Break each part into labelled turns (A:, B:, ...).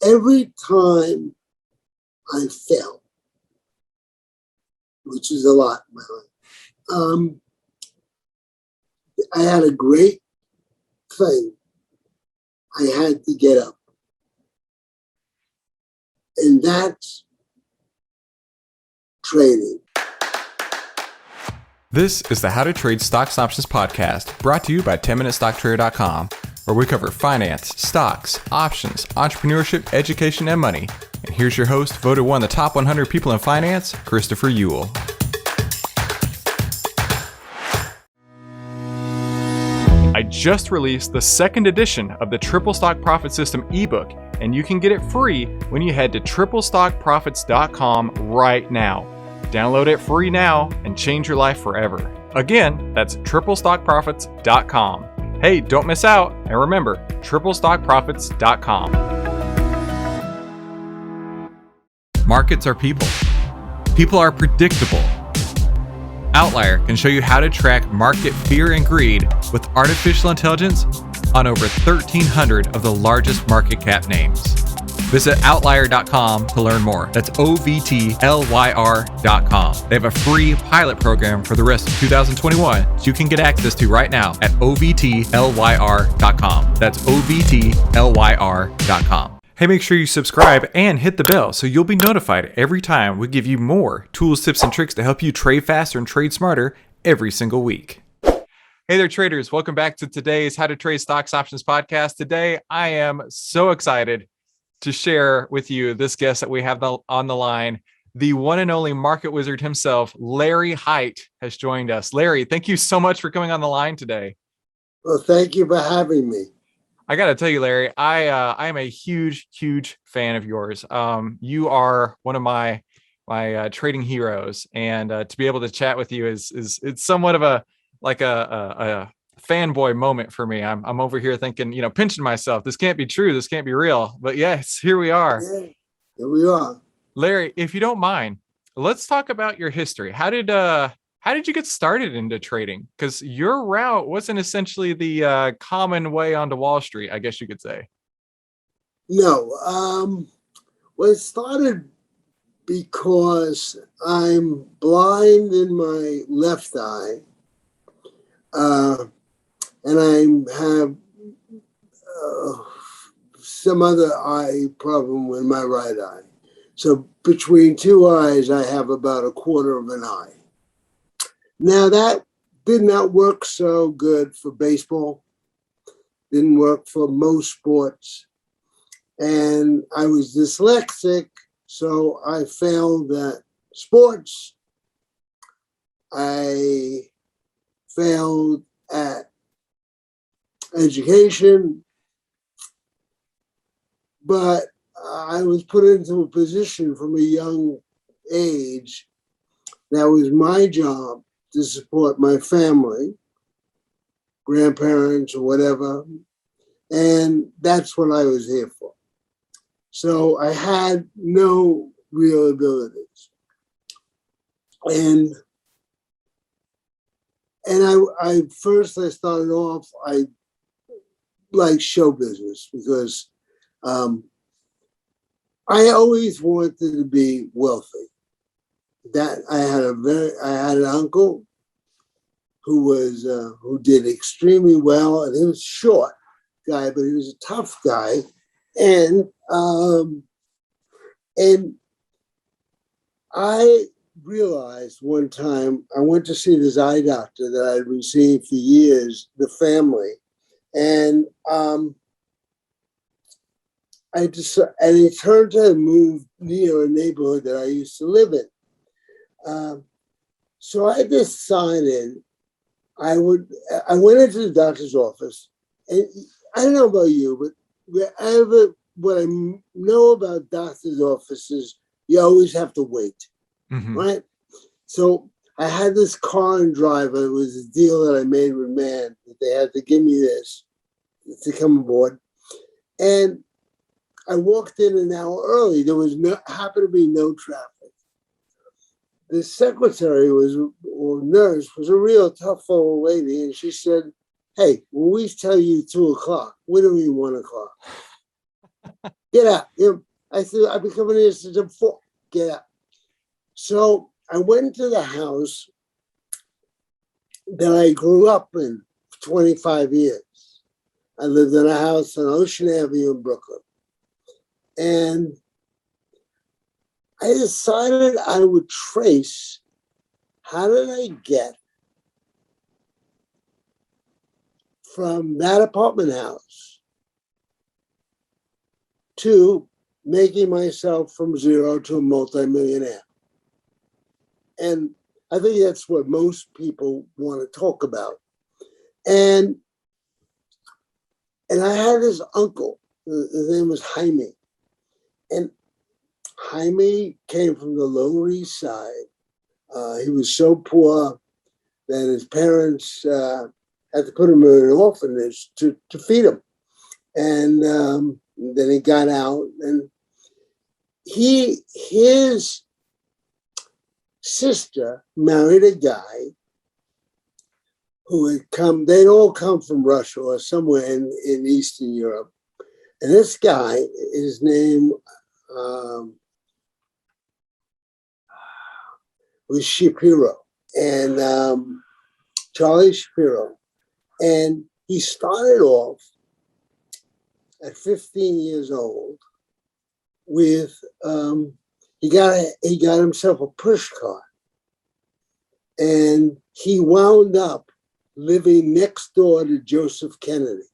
A: every time I fell, which is a lot in my life, I had a great thing. I had to get up. And that's trading.
B: This is the How to Trade Stocks and Options podcast, brought to you by 10MinuteStockTrader.com, where we cover finance, stocks, options, entrepreneurship, education, and money. And here's your host, voted one of the top 100 people in finance, Christopher Ewell. I just released the second edition of the Triple Stock Profit System ebook, and you can get it free when you head to triplestockprofits.com right now. Download it free now and change your life forever. Again, that's triplestockprofits.com. Hey, don't miss out. And remember, triplestockprofits.com. Markets are people. People are predictable. Outlier can show you how to track market fear and greed with artificial intelligence on over 1,300 of the largest market cap names. Visit outlier.com to learn more. That's OVTLYR.com. They have a free pilot program for the rest of 2021, so you can get access to right now at OVTLYR.com. That's OVTLYR.com. Hey, make sure you subscribe and hit the bell so you'll be notified every time we give you more tools, tips, and tricks to help you trade faster and trade smarter every single week. Hey there, traders. Welcome back to today's How to Trade Stocks Options podcast. Today, I am so excited to share with you this guest that we have on the line. The one and only market wizard himself, Larry Hite, has joined us. Larry, thank you so much for coming on the line today.
A: Well, thank you for having me.
B: I got to tell you, Larry, I am a huge fan of yours. You are one of my trading heroes, and to be able to chat with you is it's somewhat of a fanboy moment for me. I'm over here thinking, pinching myself. This can't be true. This can't be real. But yes, here we are.
A: Yeah, here we are.
B: Larry, if you don't mind, let's talk about your history. How did you get started into trading? Because your route wasn't essentially the common way onto Wall Street, I guess you could say.
A: No, well, it started because I'm blind in my left eye, and I have some other eye problem with my right eye. So between two eyes, I have about a quarter of an eye. Now, that did not work so good for baseball, didn't work for most sports, and I was dyslexic, so I failed at sports. I failed at education, but I was put into a position from a young age that was my job to support my family, grandparents or whatever. And that's what I was here for. So I had no real abilities. And I started off, I like show business because I always wanted to be wealthy. That I had an uncle who did extremely well, and he was a short guy, but he was a tough guy, and I realized one time I went to see this eye doctor that I'd been seeing for years, the family, and he turned to move near a neighborhood that I used to live in. So I decided I went into the doctor's office, and I don't know about you, but what I know about doctor's offices, you always have to wait, right? So I had this car and driver. It was a deal that I made with Man that they had to give me this to come aboard, and I walked in an hour early. There happened to be no traffic. The secretary or nurse was a real tough old lady, and she said, "Hey, when we tell you 2:00, we don't mean 1:00." Get out. I said, I've been coming here since I'm 4. Get out. So I went to the house that I grew up in for 25 years. I lived in a house on Ocean Avenue in Brooklyn. And I decided I would trace how did I get from that apartment house to making myself from zero to a multimillionaire. And I think that's what most people want to talk about. And I had this uncle, his name was Jaime. And Jaime came from the Lower East Side. He was so poor that his parents had to put him in an orphanage to feed him. And then he got out, and his sister married a guy who had come, they'd all come from Russia or somewhere in Eastern Europe. And this guy, his name was Shapiro, and Charlie Shapiro. And he started off at 15 years old with, he got himself a push cart, and he wound up living next door to Joseph Kennedy.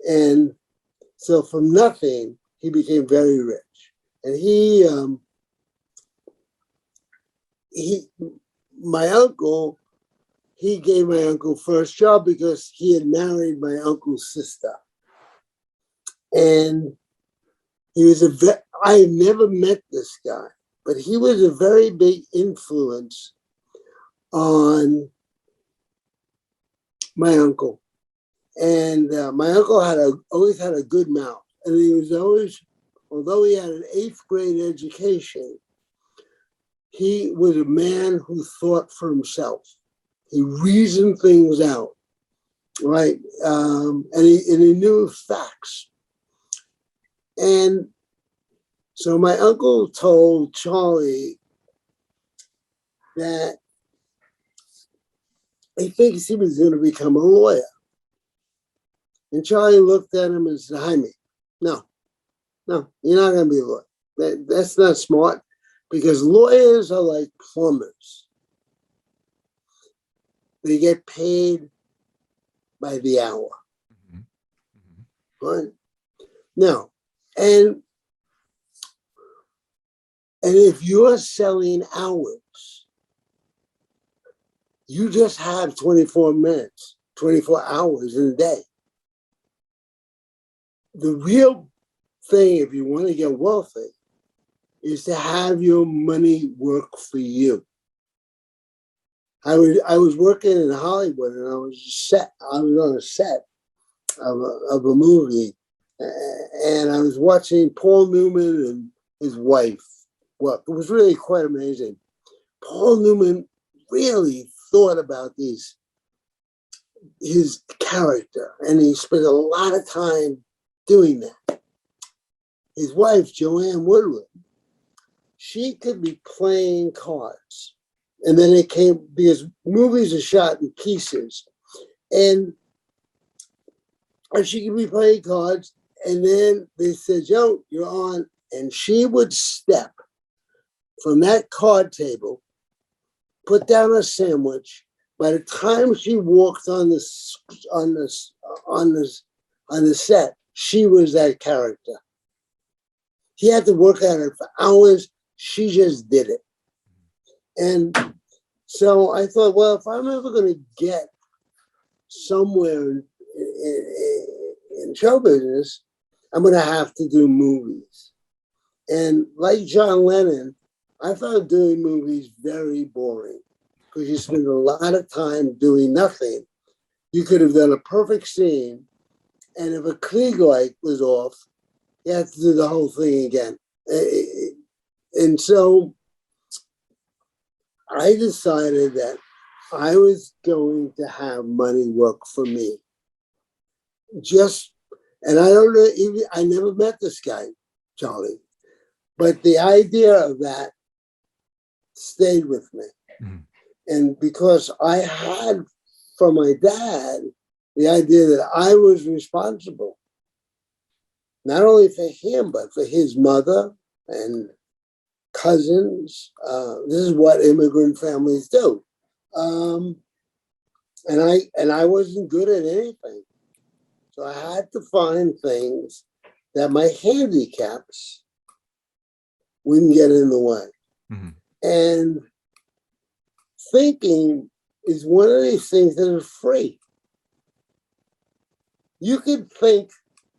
A: And so from nothing, he became very rich. And my uncle, he gave my uncle first job because he had married my uncle's sister. And he was I had never met this guy, but he was a very big influence on my uncle. And my uncle always had a good mouth. And he was always, although he had an 8th grade education, he was a man who thought for himself. He reasoned things out, right? And he knew facts. And so my uncle told Charlie that he thinks he was going to become a lawyer. And Charlie looked at him and said, Jaime, no, you're not going to be a lawyer. That's not smart, because lawyers are like plumbers. They get paid by the hour. Right? No. And if you're selling hours, you just have 24 minutes, 24 hours in a day. The real thing, if you want to get wealthy, is to have your money work for you. I was working in Hollywood, and I was on a set of a movie, and I was watching Paul Newman and his wife work. It was really quite amazing. Paul Newman really thought about his character, and he spent a lot of time doing that. His wife, Joanne Woodward, she could be playing cards. And then it came, because movies are shot in pieces, and she could be playing cards, and then they said, Joe, you're on. And she would step from that card table, put down a sandwich. By the time she walked on the set, she was that character. He had to work at it for hours. She just did it. And so I thought, well, if I'm ever going to get somewhere in show business, I'm going to have to do movies. And like John Lennon, I found doing movies very boring, because you spend a lot of time doing nothing. You could have done a perfect scene, and if a Klieg light was off, you have to do the whole thing again. And so I decided that I was going to have money work for me. Just And I don't know, even I never met this guy, Charlie, but the idea of that stayed with me. Mm-hmm. And because I had from my dad the idea that I was responsible, not only for him, but for his mother and cousins. This is what immigrant families do. And I wasn't good at anything. So I had to find things that my handicaps wouldn't get in the way. Mm-hmm. And thinking is one of these things that are free. You could think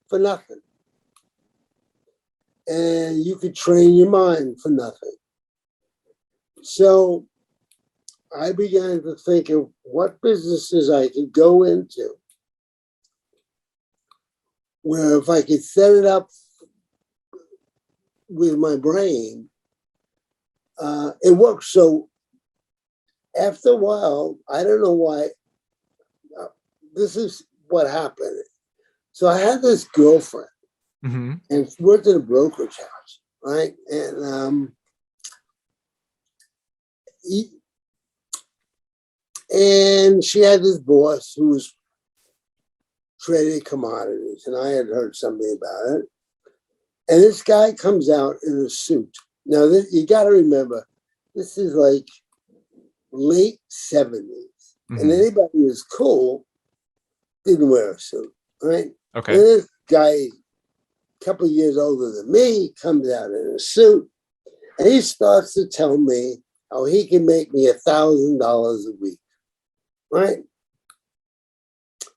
A: for nothing. And you could train your mind for nothing. So I began to think of what businesses I could go into where if I could set it up with my brain, it works. So after a while, I don't know why, this is what happened. So I had this girlfriend, mm-hmm. and she worked in a brokerage house, right? And she had this boss who was trading commodities, and I had heard something about it. And this guy comes out in a suit. Now, you got to remember, this is like late 70s. Mm-hmm. And anybody who's cool didn't wear a suit, right?
B: Okay.
A: And this guy, a couple of years older than me, comes out in a suit. And he starts to tell me how he can make me $1,000 a week, right?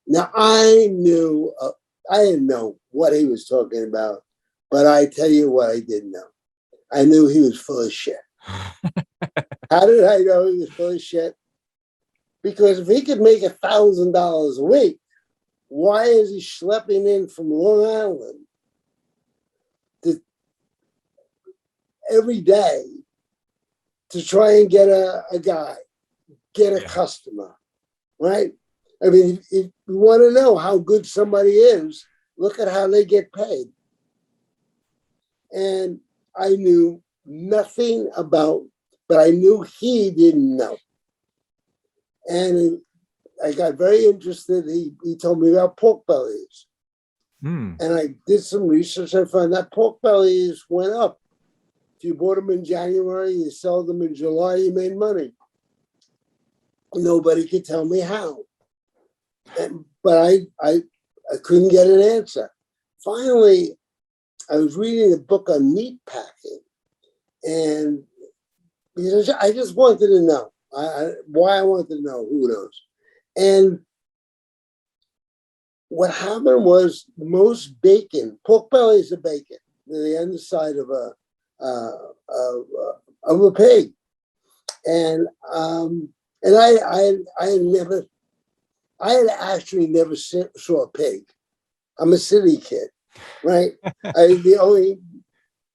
A: Now, I didn't know what he was talking about, but I tell you what I didn't know. I knew he was full of shit. How did I know he was full of shit? Because if he could make $1,000 a week, why is he schlepping in from Long Island every day to try and get a customer, right? I mean, if you want to know how good somebody is, look at how they get paid. And I knew nothing about, but I knew he didn't know. And I got very interested. He told me about pork bellies. And I did some research. I found that pork bellies went up. If you bought them in January, you sell them in July, you made money. Nobody could tell me how. But I couldn't get an answer. Finally, I was reading a book on meat packing, and I just wanted to know. Why I wanted to know, who knows? And what happened was most bacon, pork bellies are bacon, they're the underside of a pig, and I had actually never saw a pig. I'm a city kid, right? The only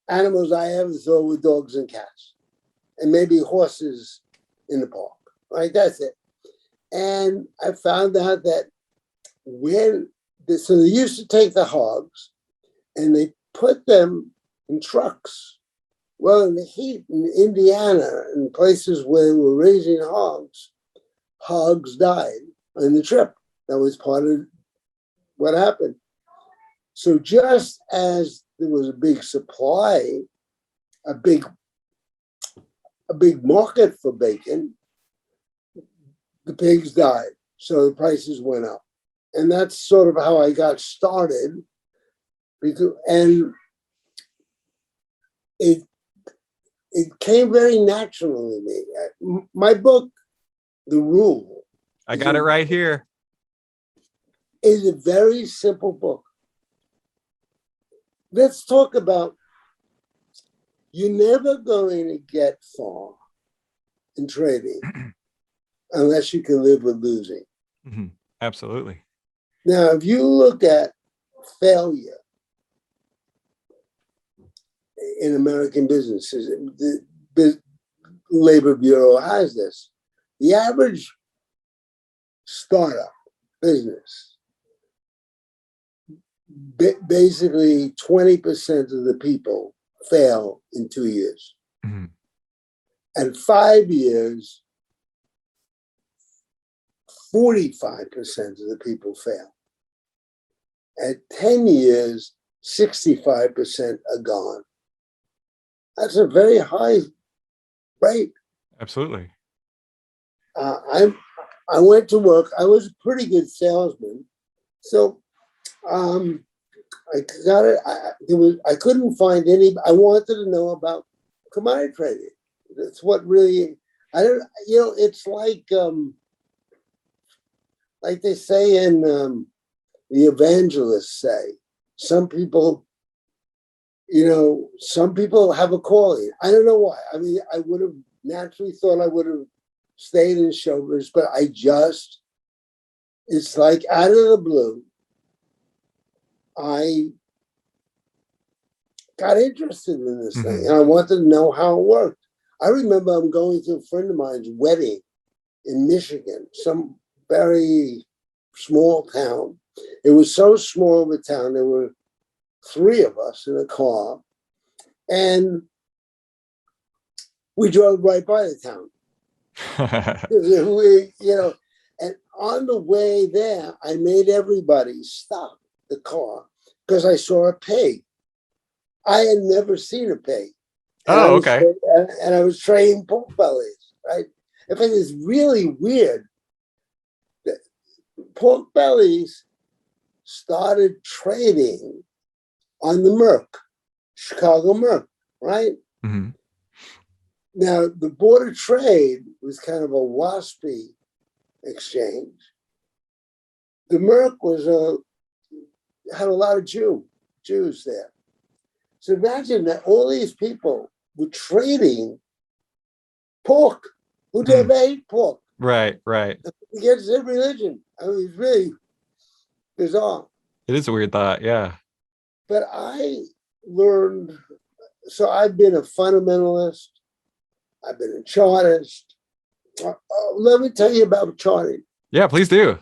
A: animals I ever saw were dogs and cats, and maybe horses in the park, right? That's it. And I found out that so they used to take the hogs and they put them in trucks. Well, in the heat in Indiana and places where they were raising hogs died on the trip. That was part of what happened. So just as there was a big supply, a big market for bacon, the pigs died. So the prices went up. And that's sort of how I got started. And it came very naturally to me. My book, The Rule.
B: I got it right here.
A: Is a very simple book. Let's talk about, you're never going to get far in trading unless you can live with losing.
B: Mm-hmm. Absolutely.
A: Now, if you look at failure in American businesses, the Labor Bureau has this. The average startup business basically 20% of the people fail in 2 years.
B: Mm-hmm.
A: And 5 years, 45% of the people fail. At 10 years, 65% are gone. That's a very high rate.
B: Absolutely.
A: I went to work. I was a pretty good salesman. So I got it. I couldn't find any. I wanted to know about commodity trading. That's what really. I don't. It's like they say in the evangelists say. Some people, some people have a calling. I don't know why. I mean, I would have naturally thought I would have stayed in show business, but it's like out of the blue, I got interested in this thing, and I wanted to know how it worked. I remember I'm going to a friend of mine's wedding in Michigan, some very small town. It was so small of a town, there were 3 of us in a car, and we drove right by the town. And on the way there, I made everybody stop the car because I saw a pig. I had never seen a pig.
B: Okay.
A: And I was trading pork bellies, right? In fact, it's really weird. Pork bellies started trading on the Merc, Chicago Merc, right?
B: Mm-hmm.
A: Now, the Board of Trade was kind of a waspy exchange. The Merc had a lot of Jews there. So imagine that all these people were trading pork. Who never ate pork?
B: Right.
A: Against their religion. I mean, it's really bizarre.
B: It is a weird thought, yeah.
A: But I learned, so I've been a fundamentalist. I've been a chartist. Let me tell you about charting.
B: Yeah, please do.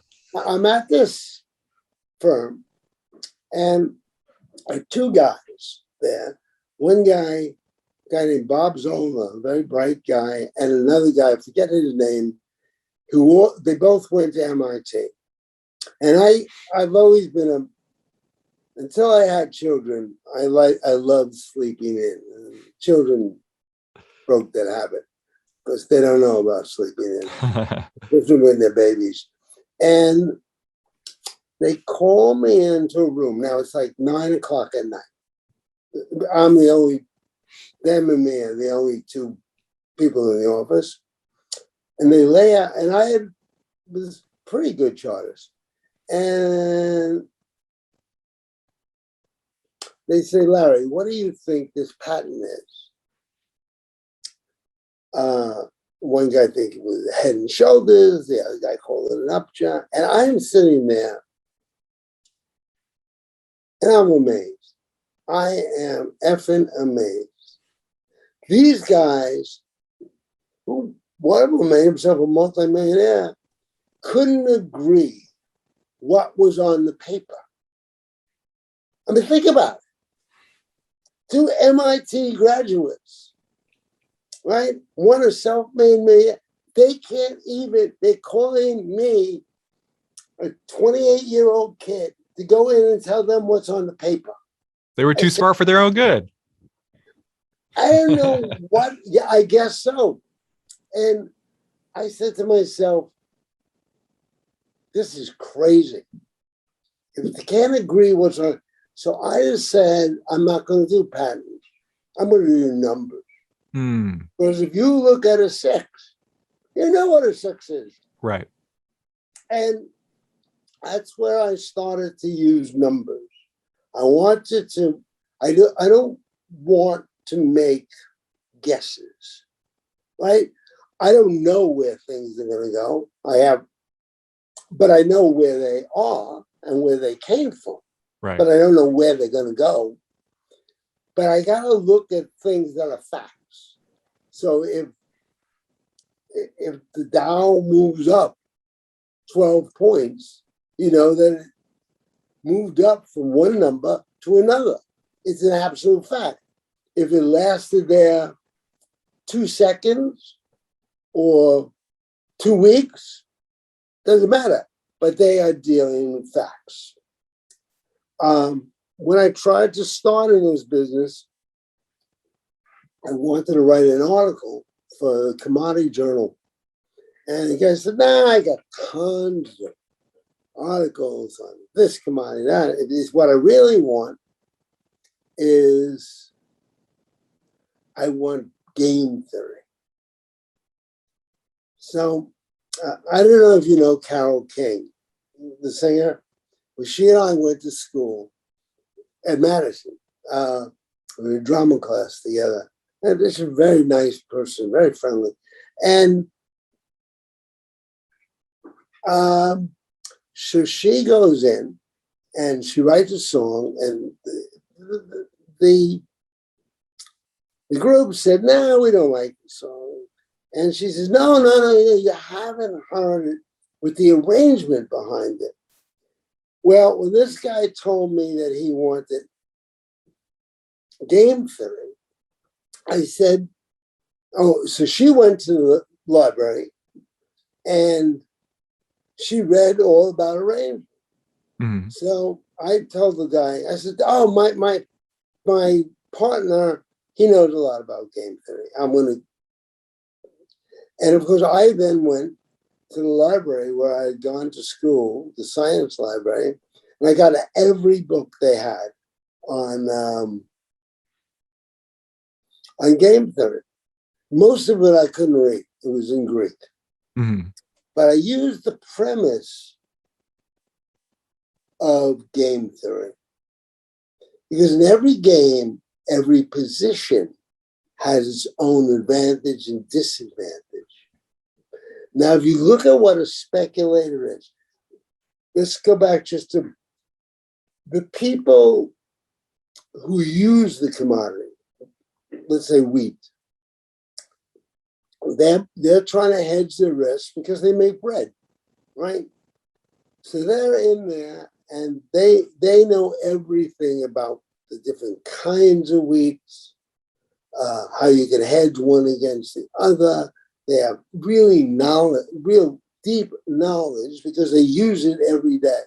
A: I'm at this firm, and I have 2 guys there. One guy named Bob Zola, a very bright guy, and another guy, I forget his name, they both went to MIT. And I've always been until I had children, I loved sleeping in. Children broke that habit because they don't know about sleeping in, especially when they're babies. And they call me into a room. Now it's like 9:00 at night. I'm them and me are the only 2 people in the office. And they lay out, and I was pretty good charters. And they say, Larry, what do you think this patent is? One guy thinks it was Head and Shoulders. The other guy called it an upjohn. And I'm sitting there, and I'm amazed. I am effing amazed. These guys, one of them made himself a multimillionaire, couldn't agree what was on the paper. I mean, think about it. 2 MIT graduates, right? One a self-made millionaire. They're calling me, a 28-year-old kid, to go in and tell them what's on the paper.
B: They were too smart for their own good.
A: I don't know what, yeah, I guess so. And I said to myself, this is crazy. If they can't agree what's on, so I just said, I'm not going to do patents. I'm going to do numbers. Because if you look at a 6, you know what a 6 is.
B: Right.
A: And that's where I started to use numbers. I don't want to make guesses, right? I don't know where things are going to go. But I know where they are and where they came from.
B: Right.
A: But I don't know where they're going to go. But I got to look at things that are facts. So if the Dow moves up 12 points, then moved up from one number to another. It's an absolute fact. If it lasted there 2 seconds or 2 weeks, doesn't matter. But they are dealing with facts. When I tried to start in this business, I wanted to write an article for the Commodity Journal. And the guy said, nah, I got tons of articles on this commodity, that. It is what I really want is I want game theory. So I don't know if you know Carole King, the singer. Well, she and I went to school at Madison. We were in drama class together. And she's a very nice person, very friendly. And so she goes in and she writes a song, and the group said, no, we don't like the song. And she says, no, you haven't heard it with the arrangement behind it. Well, when this guy told me that he wanted game theory, I said, oh, so she went to the library and she read all about arrangement. Mm-hmm. So I told the guy, I said, oh, my partner, he knows a lot about game theory. I'm going to. And of course, I then went to the library where I had gone to school, the science library, and I got every book they had on game theory. Most of it I couldn't read. It was in Greek. Mm-hmm. But I used the premise of game theory. Because in every game, every position has its own advantage and disadvantage. Now, if you look at what a speculator is, let's go back just to the people who use the commodity, let's say wheat. They're trying to hedge their risk because they make bread, right? So they're in there and they know everything about the different kinds of wheats, how you can hedge one against the other. They have real deep knowledge because they use it every day.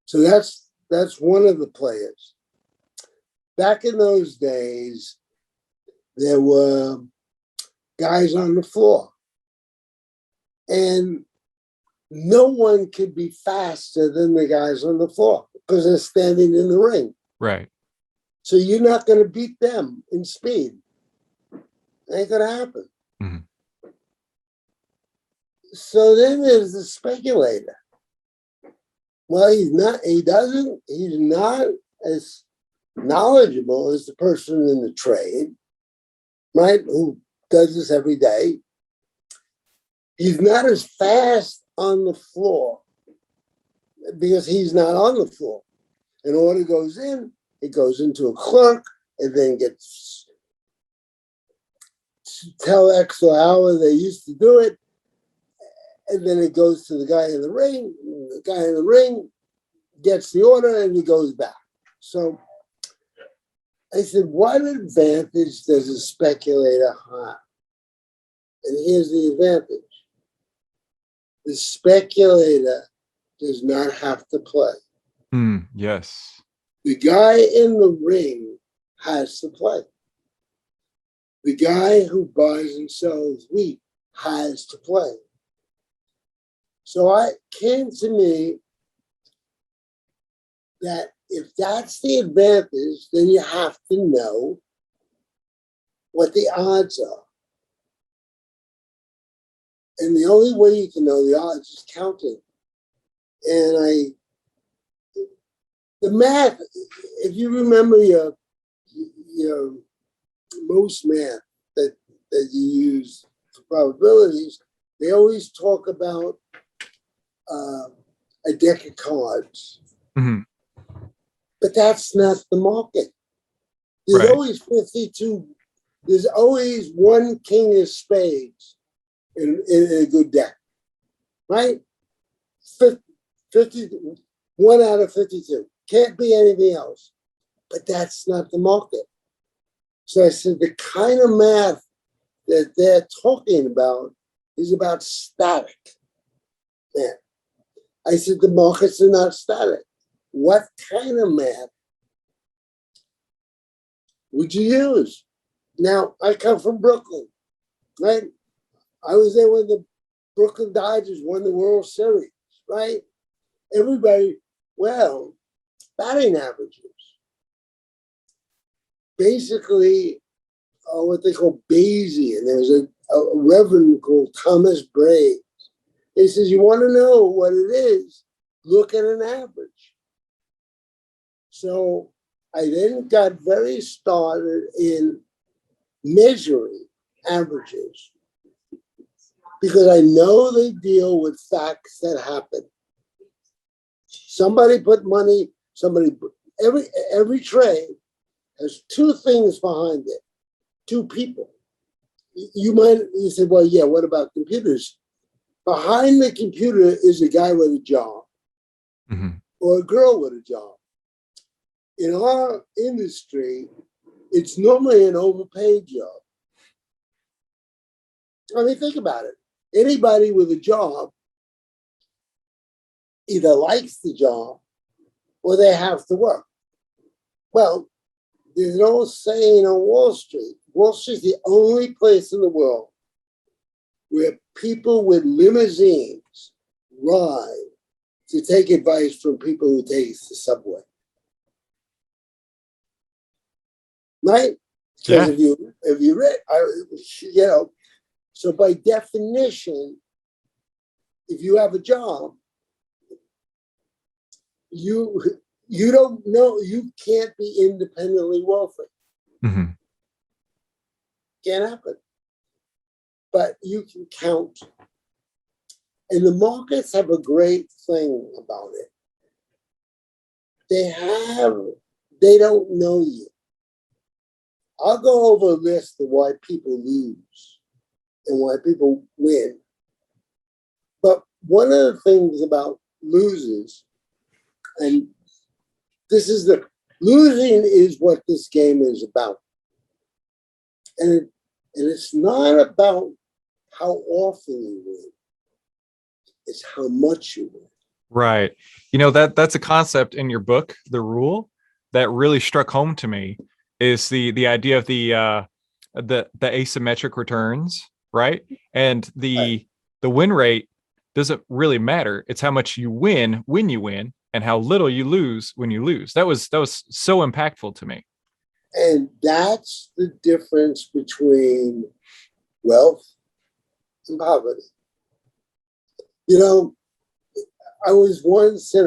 A: So that's one of the players. Back in those days, there were guys on the floor. And no one could be faster than the guys on the floor because they're standing in the ring.
B: Right.
A: So you're not going to beat them in speed. It ain't going to happen. Mm-hmm. So then there's the speculator. Well, he's not as knowledgeable as the person in the trade, right? Who does this every day. He's not as fast on the floor because he's not on the floor. An order goes in, it goes into a clerk, and then gets telex or hour they used to do it, and then it goes to the guy in the ring. The guy in the ring gets the order, and he goes back. So I said, what advantage does a speculator have? And here's the advantage. The speculator does not have to play.
B: Yes.
A: The guy in the ring has to play. The guy who buys and sells wheat has to play. So it came to me that if that's the advantage, then you have to know what the odds are. And the only way you can know the odds is counting. And the math, if you remember your most math that you use for probabilities, they always talk about a deck of cards. Mm-hmm. But that's not the market. There's always 52. There's always one king of spades in a good deck, right? 50. 1 out of 52. Can't be anything else. But that's not the market. So I said, the kind of math that they're talking about is about static math. I said, the markets are not static. What kind of math would you use? Now, I come from Brooklyn, right? I was there when the Brooklyn Dodgers won the World Series, right? Everybody, well, batting averages. Basically, what they call Bayesian. There's a reverend called Thomas Bray. He says, you want to know what it is, look at an average. So I then got very started in measuring averages because I know they deal with facts that happen. Somebody put money, every trade has two things behind it, two people. You say, well, yeah, what about computers? Behind the computer is a guy with a job or a girl with a job. In our industry, it's normally an overpaid job. I mean, think about it. Anybody with a job either likes the job or they have to work. Well, there's an old saying on Wall Street. Wall Street's the only place in the world where people with limousines ride to take advice from people who take the subway. Right? Because if you read, so by definition, if you have a job, you don't know, you can't be independently wealthy.
B: Mm-hmm.
A: Can't happen. But you can count. And the markets have a great thing about it. They don't know you. I'll go over a list of why people lose and why people win. But one of the things about losers, and losing is what this game is about. And it's not about how often you win. It's how much you win.
B: Right. That's a concept in your book, The Rule, that really struck home to me, is the idea of the asymmetric returns, right? And the win rate doesn't really matter. It's how much you win when you win and how little you lose when you lose. That was so impactful to me.
A: And that's the difference between wealth and poverty. I was once in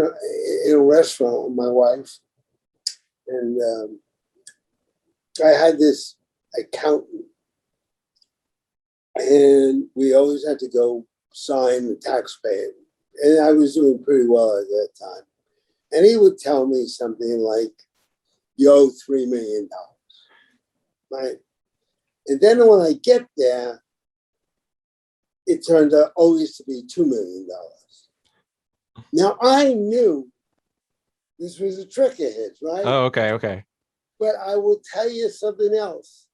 A: a restaurant with my wife, and I had this accountant, and we always had to go sign the taxpayer. And I was doing pretty well at that time. And he would tell me something like, you owe $3 million, right? And then when I get there, it turned out always to be $2 million. Now, I knew this was a trick of his, right?
B: Oh, okay.
A: But I will tell you something else.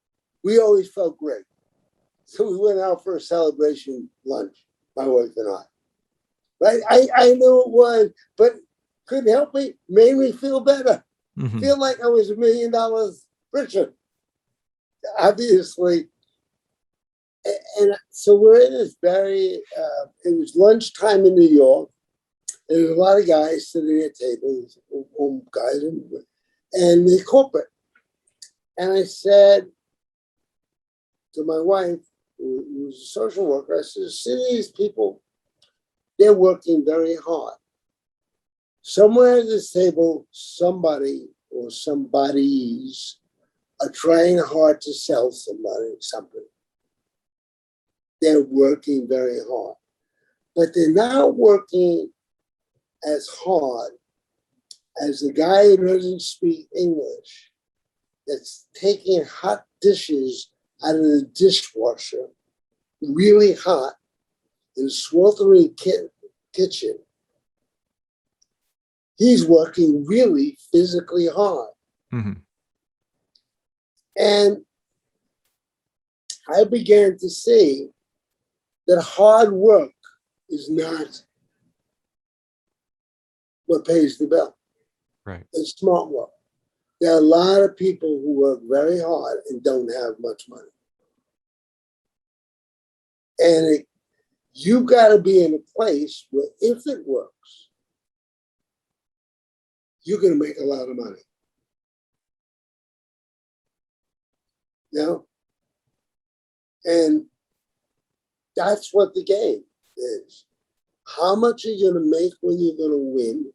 A: We always felt great. So we went out for a celebration lunch, my wife and I. Right? I knew it was, but couldn't help me. Made me feel better.
B: Mm-hmm.
A: Feel like I was $1 million richer. Obviously. And so we're in this it was lunchtime in New York. There was a lot of guys sitting at tables, guys, and the corporate. And I said to my wife, who was a social worker, I said, see these people, they're working very hard. Somewhere at this table, somebody or somebodies are trying hard to sell somebody something. They're working very hard. But they're not working as hard as the guy who doesn't speak English that's taking hot dishes out of the dishwasher, really hot, in a sweltering kitchen, he's working really physically hard.
B: Mm-hmm.
A: And I began to see that hard work is not what pays the bill.
B: Right.
A: It's smart work. There are a lot of people who work very hard and don't have much money. And you got to be in a place where if it works, you're going to make a lot of money. You know? And that's what the game is. How much are you going to make when you're going to win?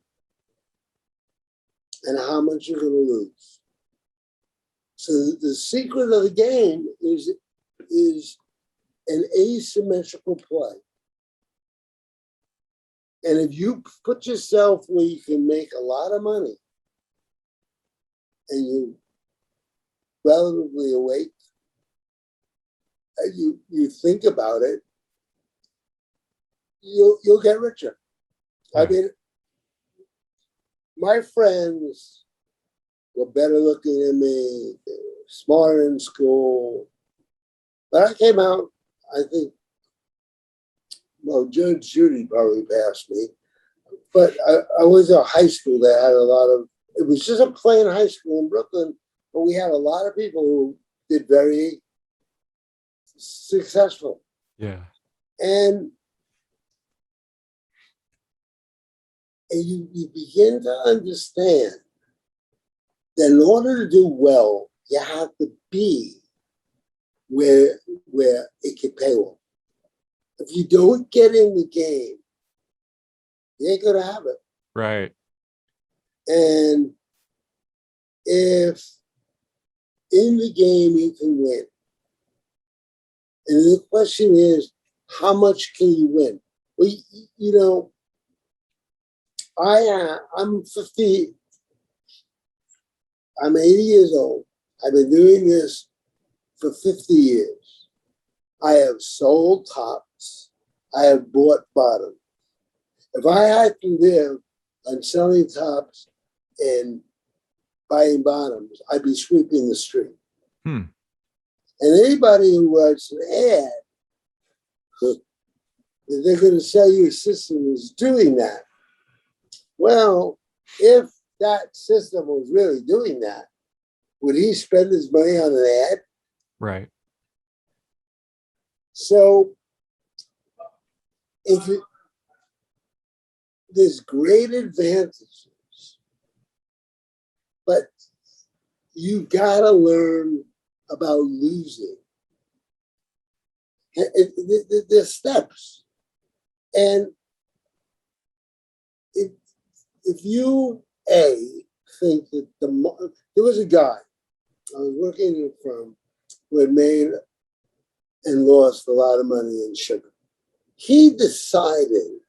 A: And how much you're going to lose. So the secret of the game is an asymmetrical play. And if you put yourself where you can make a lot of money and you're relatively awake, and you think about it, you'll get richer.
B: Right.
A: I mean, my friends were better looking than me, they were smarter in school. But I came out, I think, well, Judge Judy probably passed me. But I was at a high school that had a lot of, it was just a plain high school in Brooklyn, but we had a lot of people who did very successful.
B: Yeah.
A: And you begin to understand that in order to do well, you have to be where it can pay off. If you don't get in the game, you ain't gonna have it.
B: Right.
A: And if in the game you can win, and the question is, how much can you win? Well, you know, I'm 50. I'm 80 years old. I've been doing this for 50 years. I have sold tops. I have bought bottoms. If I had to live on selling tops and buying bottoms, I'd be sweeping the street.
B: Hmm.
A: And anybody who writes an ad, they're going to sell you a system is doing that. Well, if that system was really doing that, would he spend his money on an ad?
B: Right.
A: So there's great advantages, but you got to learn about losing. There's steps. And if you, think that there was a guy, I was working in a firm who had made and lost a lot of money in sugar. He decided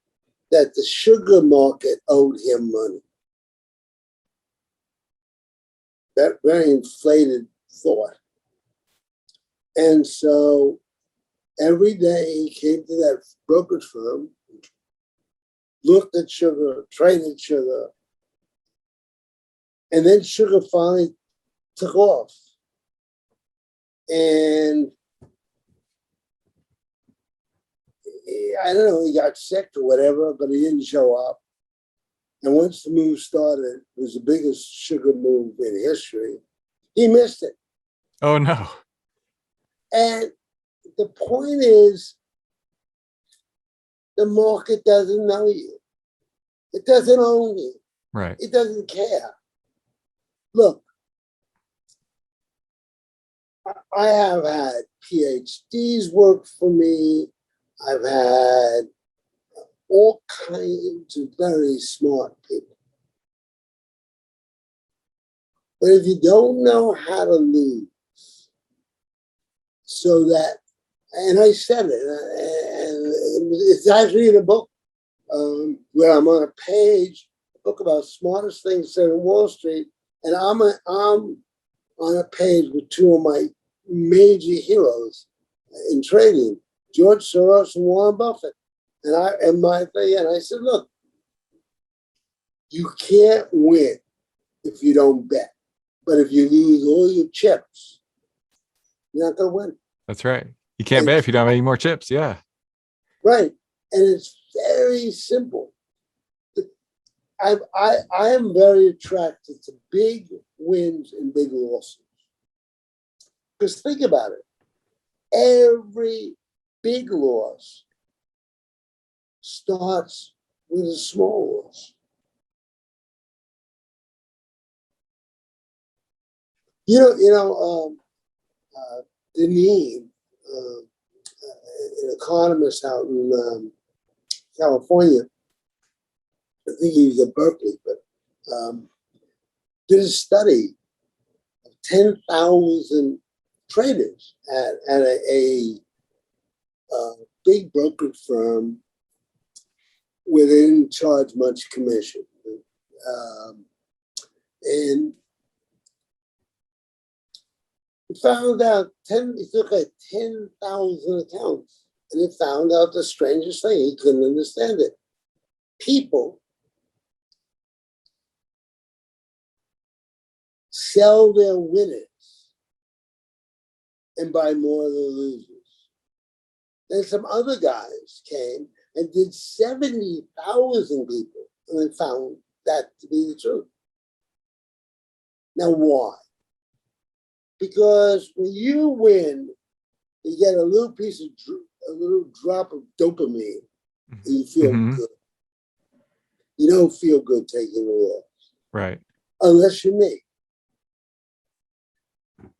A: that the sugar market owed him money. That very inflated thought. And so every day he came to that brokerage firm, looked at sugar, traded sugar, and then sugar finally took off. And I don't know, he got sick or whatever, but he didn't show up. And once the move started, it was the biggest sugar move in history. He missed it.
B: Oh no.
A: And the point is, the market doesn't know you. It doesn't own you.
B: Right.
A: It doesn't care. Look, I have had PhDs work for me. I've had all kinds of very smart people. But if you don't know how to lose, so that, and I said it, and it's actually in a book where I'm on a page, a book about smartest things said in Wall Street, and I'm on a page with two of my major heroes in trading, George Soros and Warren Buffett. And I said, look, You can't win if you don't bet. But if you lose all your chips, you're not going to win.
B: That's right. You can't bet if you don't have any more chips. Yeah.
A: Right. And it's very simple. I am very attracted to big wins and big losses. Because think about it. Every big loss starts with a small loss. Deneen, an economist out in California, I think he was at Berkeley, but did a study of 10,000 traders at a big brokerage firm where they didn't charge much commission. And he found out he took like 10,000 accounts, and he found out the strangest thing. He couldn't understand it. People sell their winners and buy more of the losers. Then some other guys came and did 70,000 people, and they found that to be the truth. Now, why? Because when you win, you get a little drop of dopamine, and you feel good. You don't feel good taking a loss.
B: Right.
A: Unless you're me.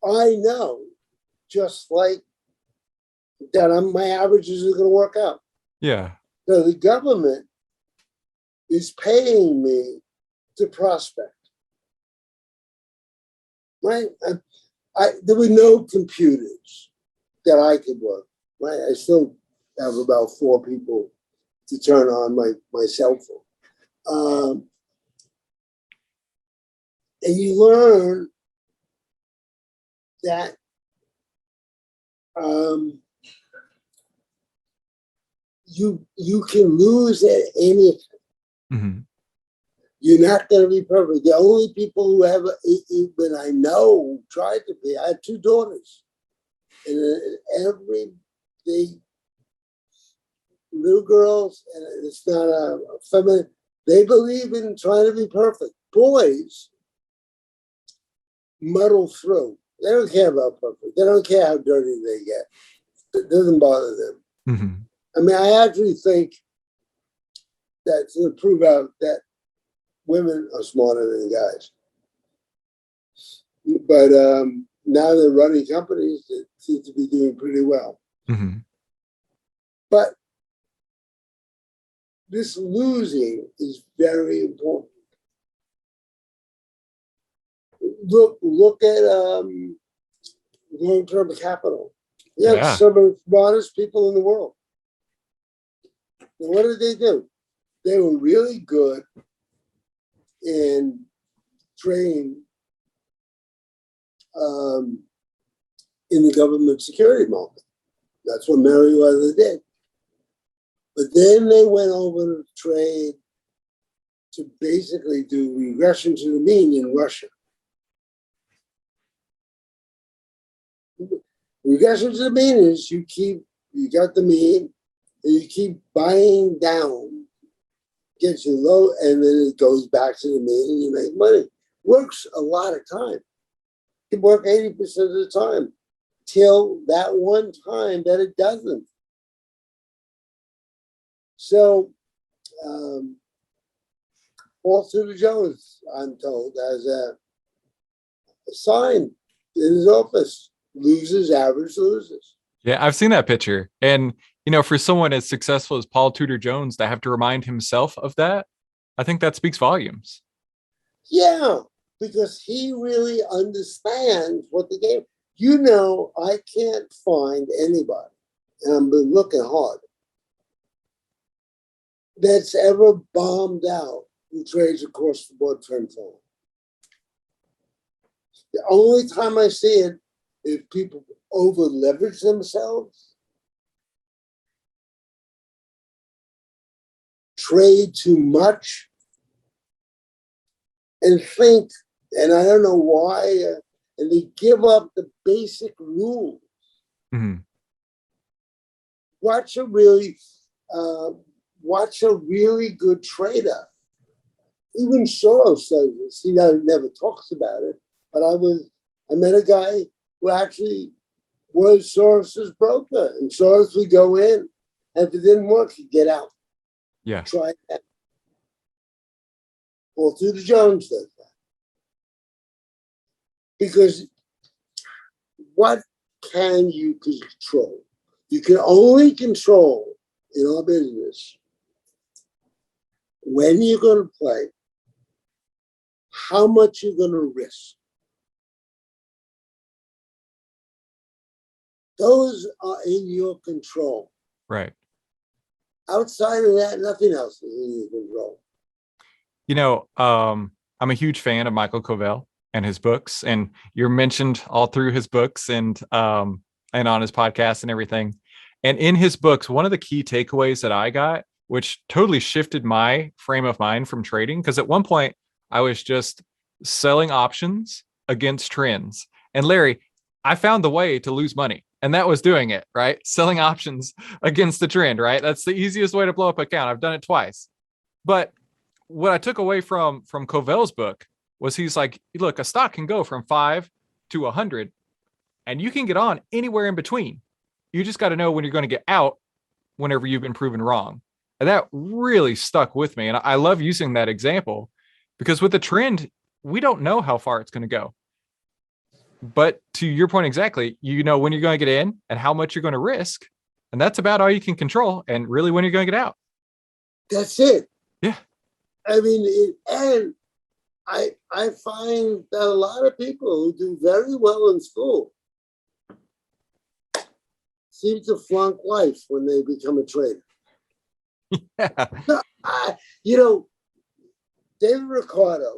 A: I know, just like that, my averages are going to work out.
B: Yeah.
A: So the government is paying me to prospect. Right? There were no computers that I could work. Right? I still have about 4 people to turn on my cell phone. And you learn that you can lose at anything.
B: Mm-hmm.
A: You're not going to be perfect. The only people who ever, even I know, tried to be, I had 2 daughters. And they little girls, and it's not a feminine, they believe in trying to be perfect. Boys muddle through. They don't care about perfect. They don't care how dirty they get. It doesn't bother them.
B: Mm-hmm.
A: I mean, I actually think that to prove out that women are smarter than guys. But now they're running companies that seem to be doing pretty well.
B: Mm-hmm.
A: But this losing is very important. Look at long-term capital. Yeah, some of the smartest people in the world. And what did they do? They were really good in trading in the government security market. That's what Merriweather did. But then they went over to trade to basically do regression to the mean in Russia. Regression to the mean is you got the mean, and you keep buying down, gets you low, and then it goes back to the mean and you make money. Works a lot of time. It work 80% of the time till that one time that it doesn't. So, Paul Tudor Jones, I'm told, has a sign in his office: losers, average losers.
B: Yeah, I've seen that picture. And, for someone as successful as Paul Tudor Jones to have to remind himself of that, I think that speaks volumes.
A: Yeah, because he really understands what the game. I can't find anybody, and I've been looking hard, that's ever bombed out who trades across the board trend following. The only time I see it is people over leverage themselves, trade too much, and think, and I don't know why, and they give up the basic rules.
B: Mhm.
A: Watch a really, uh, watch a really good trader. Even Soros says this. He never talks about it, but I met a guy who actually was Soros's broker, and Soros would go in, and if it didn't work, he'd get out.
B: Yeah.
A: Try that. Well, through the Jones does that. Because what can you control? You can only control in our business when you're going to play, how much you're going to risk. Those are in your control.
B: Right.
A: Outside of that, nothing else is in your control.
B: I'm a huge fan of Michael Covell and his books, and you're mentioned all through his books and on his podcast and everything. And in his books, one of the key takeaways that I got, which totally shifted my frame of mind from trading, because at one point I was just selling options against trends. And Larry, I found the way to lose money, and that was doing it, right? Selling options against the trend, right? That's the easiest way to blow up an account. I've done it twice. But what I took away from Covell's book was he's like, look, a stock can go from 5 to 100, and you can get on anywhere in between. You just got to know when you're going to get out whenever you've been proven wrong. And that really stuck with me. And I love using that example because with the trend, we don't know how far it's going to go. But to your point exactly, you know when you're going to get in and how much you're going to risk. And that's about all you can control. And really when you're going to get out.
A: That's it.
B: Yeah.
A: I mean, and I find that a lot of people who do very well in school seem to flunk life when they become a trader.
B: Yeah.
A: No, David Ricardo,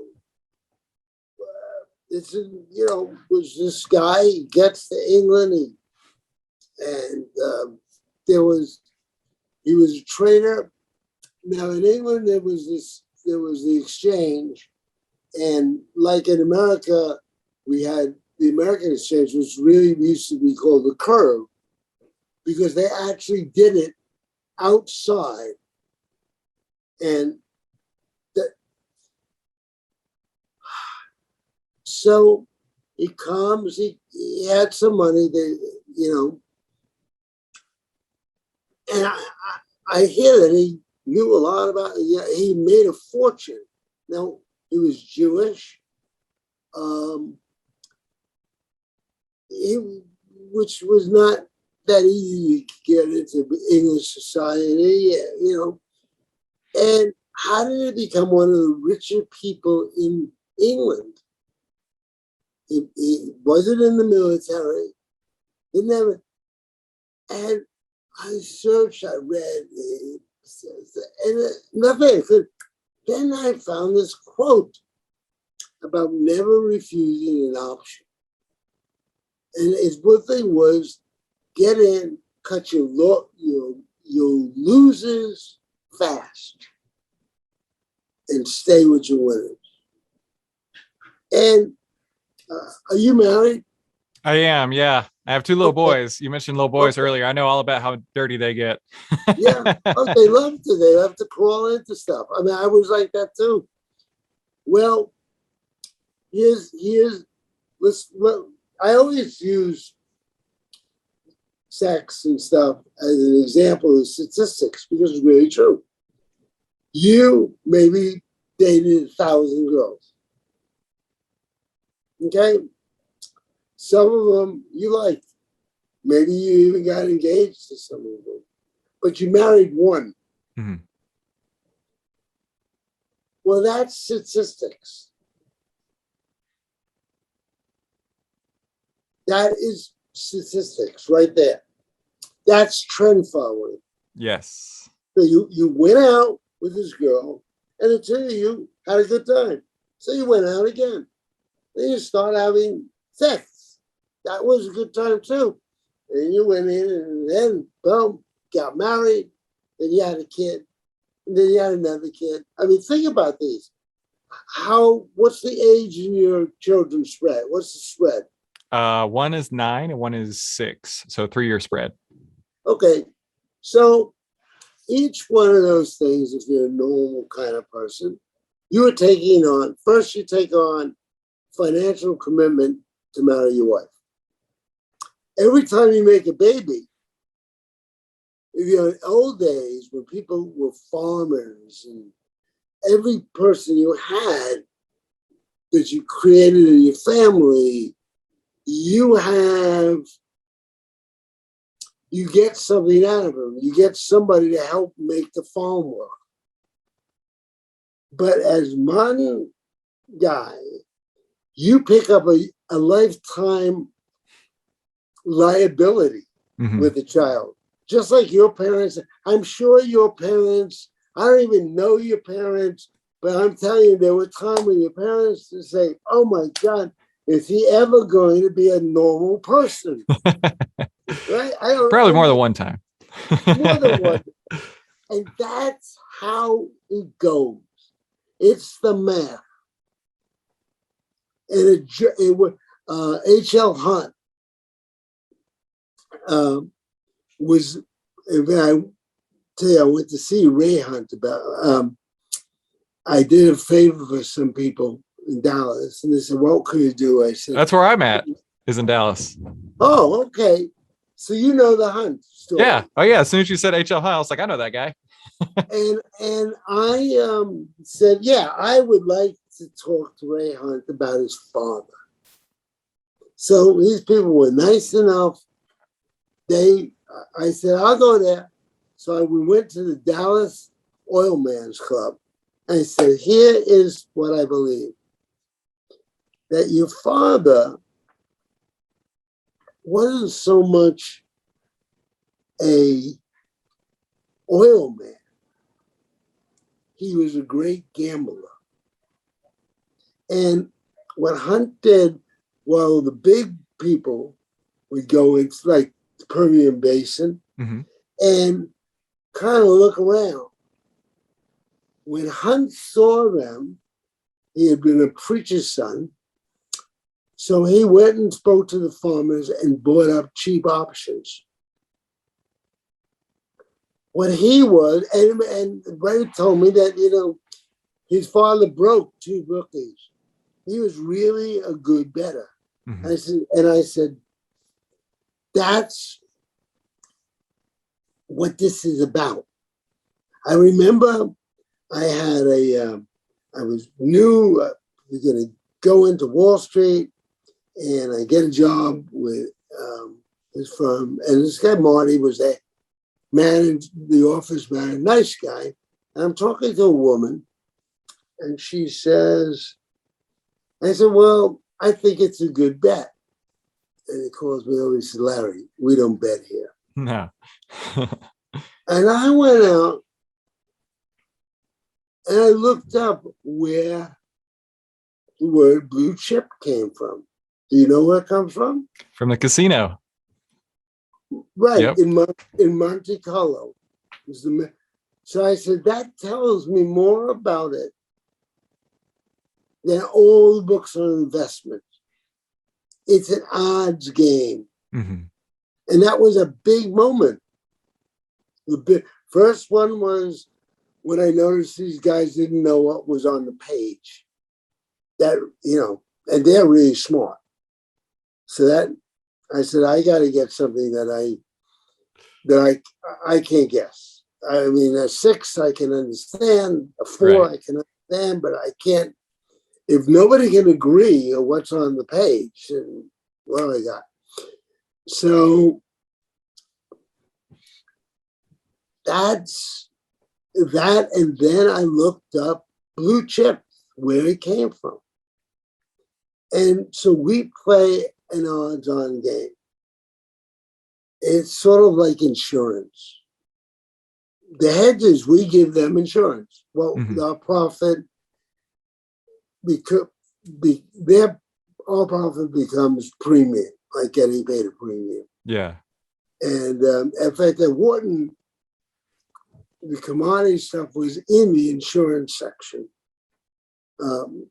A: was this guy, he gets to England, and he was a trader. Now in England, there was the exchange, and like in America, we had the American exchange, which really used to be called the curve, because they actually did it outside, and so he comes, he had some money, and I hear that he knew a lot about it. Yeah, he made a fortune. Now, he was Jewish, which was not that easy to get into English society, And how did he become one of the richer people in England? He wasn't in the military. He never, and I searched, I read, and nothing. Then I found this quote about never refusing an option. And his one thing was, get in, cut your losers fast, and stay with your winners. And are you married?
B: I am. Yeah. I have 2 little boys. You mentioned little boys earlier. I know all about how dirty they get.
A: Yeah. Oh, they love to. They love to crawl into stuff. I mean, I was like that too. Well, I always use sex and stuff as an example of statistics because it's really true. You maybe dated 1,000 girls. Okay? Some of them you liked. Maybe you even got engaged to some of them. But you married one.
B: Mm-hmm.
A: Well, that's statistics. That is statistics right there. That's trend following.
B: Yes.
A: So you went out with this girl, and the two of you had a good time. So you went out again. Then you start having sex. That was a good time too. And you went in, and then boom, got married. Then you had a kid. And then you had another kid. I mean, think about these. What's the age in your children's spread? What's the spread?
B: One is 9 and one is 6. So 3-year spread.
A: Okay. So each one of those things, if you're a normal kind of person, you are taking on, first you take on financial commitment to marry your wife. Every time you make a baby, if you're in old days when people were farmers and every person you had that you created in your family, you get something out of them. You get somebody to help make the farm work. But as one guy, you pick up a lifetime liability with the child. Just like your parents. I'm sure your parents, I don't even know your parents, but I'm telling you, there were times when your parents would say, oh my God, is he ever going to be a normal person? Right?
B: Probably more than one time.
A: More than one. And that's how it goes. It's the math. And H.L. Hunt was, I tell you, I went to see Ray Hunt about, I did a favor for some people in Dallas, and they said, what could you do? I said,
B: that's where I'm at, is in Dallas.
A: Oh, okay. So you know the Hunt story.
B: Yeah. Oh, yeah. As soon as you said H.L. Hunt, I was like, I know that guy.
A: and I said, yeah, I would like to talk to Ray Hunt about his father. So these people were nice enough. I said, I'll go there. So we went to the Dallas Oil Man's Club. I said, here is what I believe. That your father wasn't so much a oil man. He was a great gambler. And what Hunt did, well, the big people would go into like the Permian Basin and kind of look around. When Hunt saw them, he had been a preacher's son, so he went and spoke to the farmers and bought up cheap options. What he was, and Ray told me that, his father broke 2 bookies. He was really a good bettor. I said, that's what this is about. I remember I had I was new, was going to go into Wall Street, and I get a job with his firm. And this guy, Marty, was there, managed the office manager, nice guy. And I'm talking to a woman, and she says, I said, well, I think it's a good bet. And he calls me over, he said, Larry, we don't bet here.
B: No.
A: And I went out and I looked up where the word blue chip came from. Do you know where it comes from?
B: From the casino.
A: Right,
B: yep.
A: in Monte Carlo. So I said, that tells me more about it than all the books on investment. It's an odds game. And that was a big moment. The first one was when I noticed these guys didn't know what was on the page. That, and they're really smart. So that, I said, I got to get something that I can't guess. I mean, a 6 I can understand, a 4 I can understand, but I can't. If nobody can agree on what's on the page, then what do I got? So that's that, and then I looked up blue chip, where it came from. And so we play an odds-on game. It's sort of like insurance. The hedges, we give them insurance. Well, our profit, our profit becomes premium, like getting paid a premium.
B: Yeah.
A: And in fact, at Wharton, the commodity stuff was in the insurance section. um,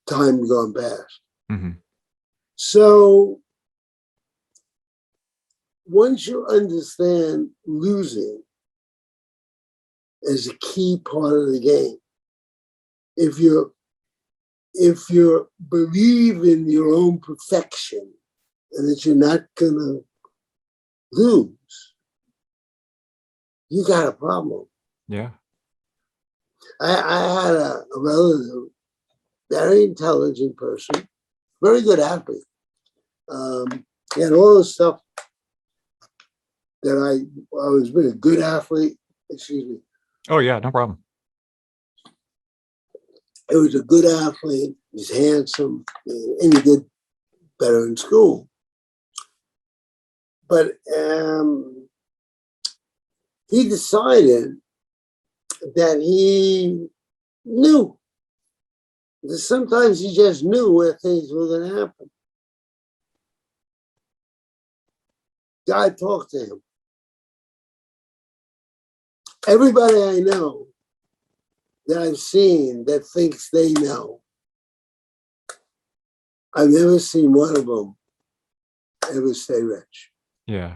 A: time gone past.
B: Mm-hmm.
A: So once you understand losing as a key part of the game, if you believe in your own perfection and that you're not gonna lose, you got a problem.
B: Yeah.
A: I had a relative, very intelligent person, very good athlete. He had all the stuff that I was been a good athlete. Excuse me.
B: Oh yeah, no problem.
A: He was a good athlete. He's handsome, and he did better in school. But he decided that he knew. Sometimes he just knew where things were going to happen. I talked to him. Everybody I know that I've seen that thinks they know, I've never seen one of them ever stay rich.
B: Yeah.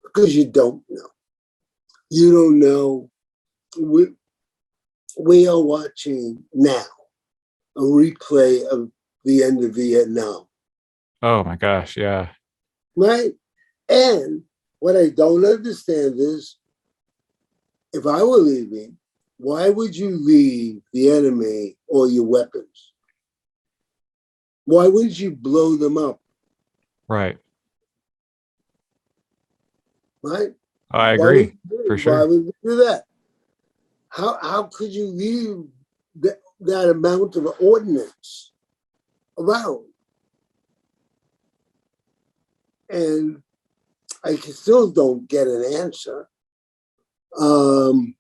A: Because you don't know. You don't know. We are watching now a replay of the end of Vietnam.
B: Oh my gosh. Yeah.
A: Right? And what I don't understand is, if I were leaving, why would you leave the enemy or your weapons? Why wouldn't you blow them up?
B: Right.
A: Right?
B: I agree for
A: Why
B: sure.
A: would you do that? How could you leave that amount of ordnance around? And I still don't get an answer. And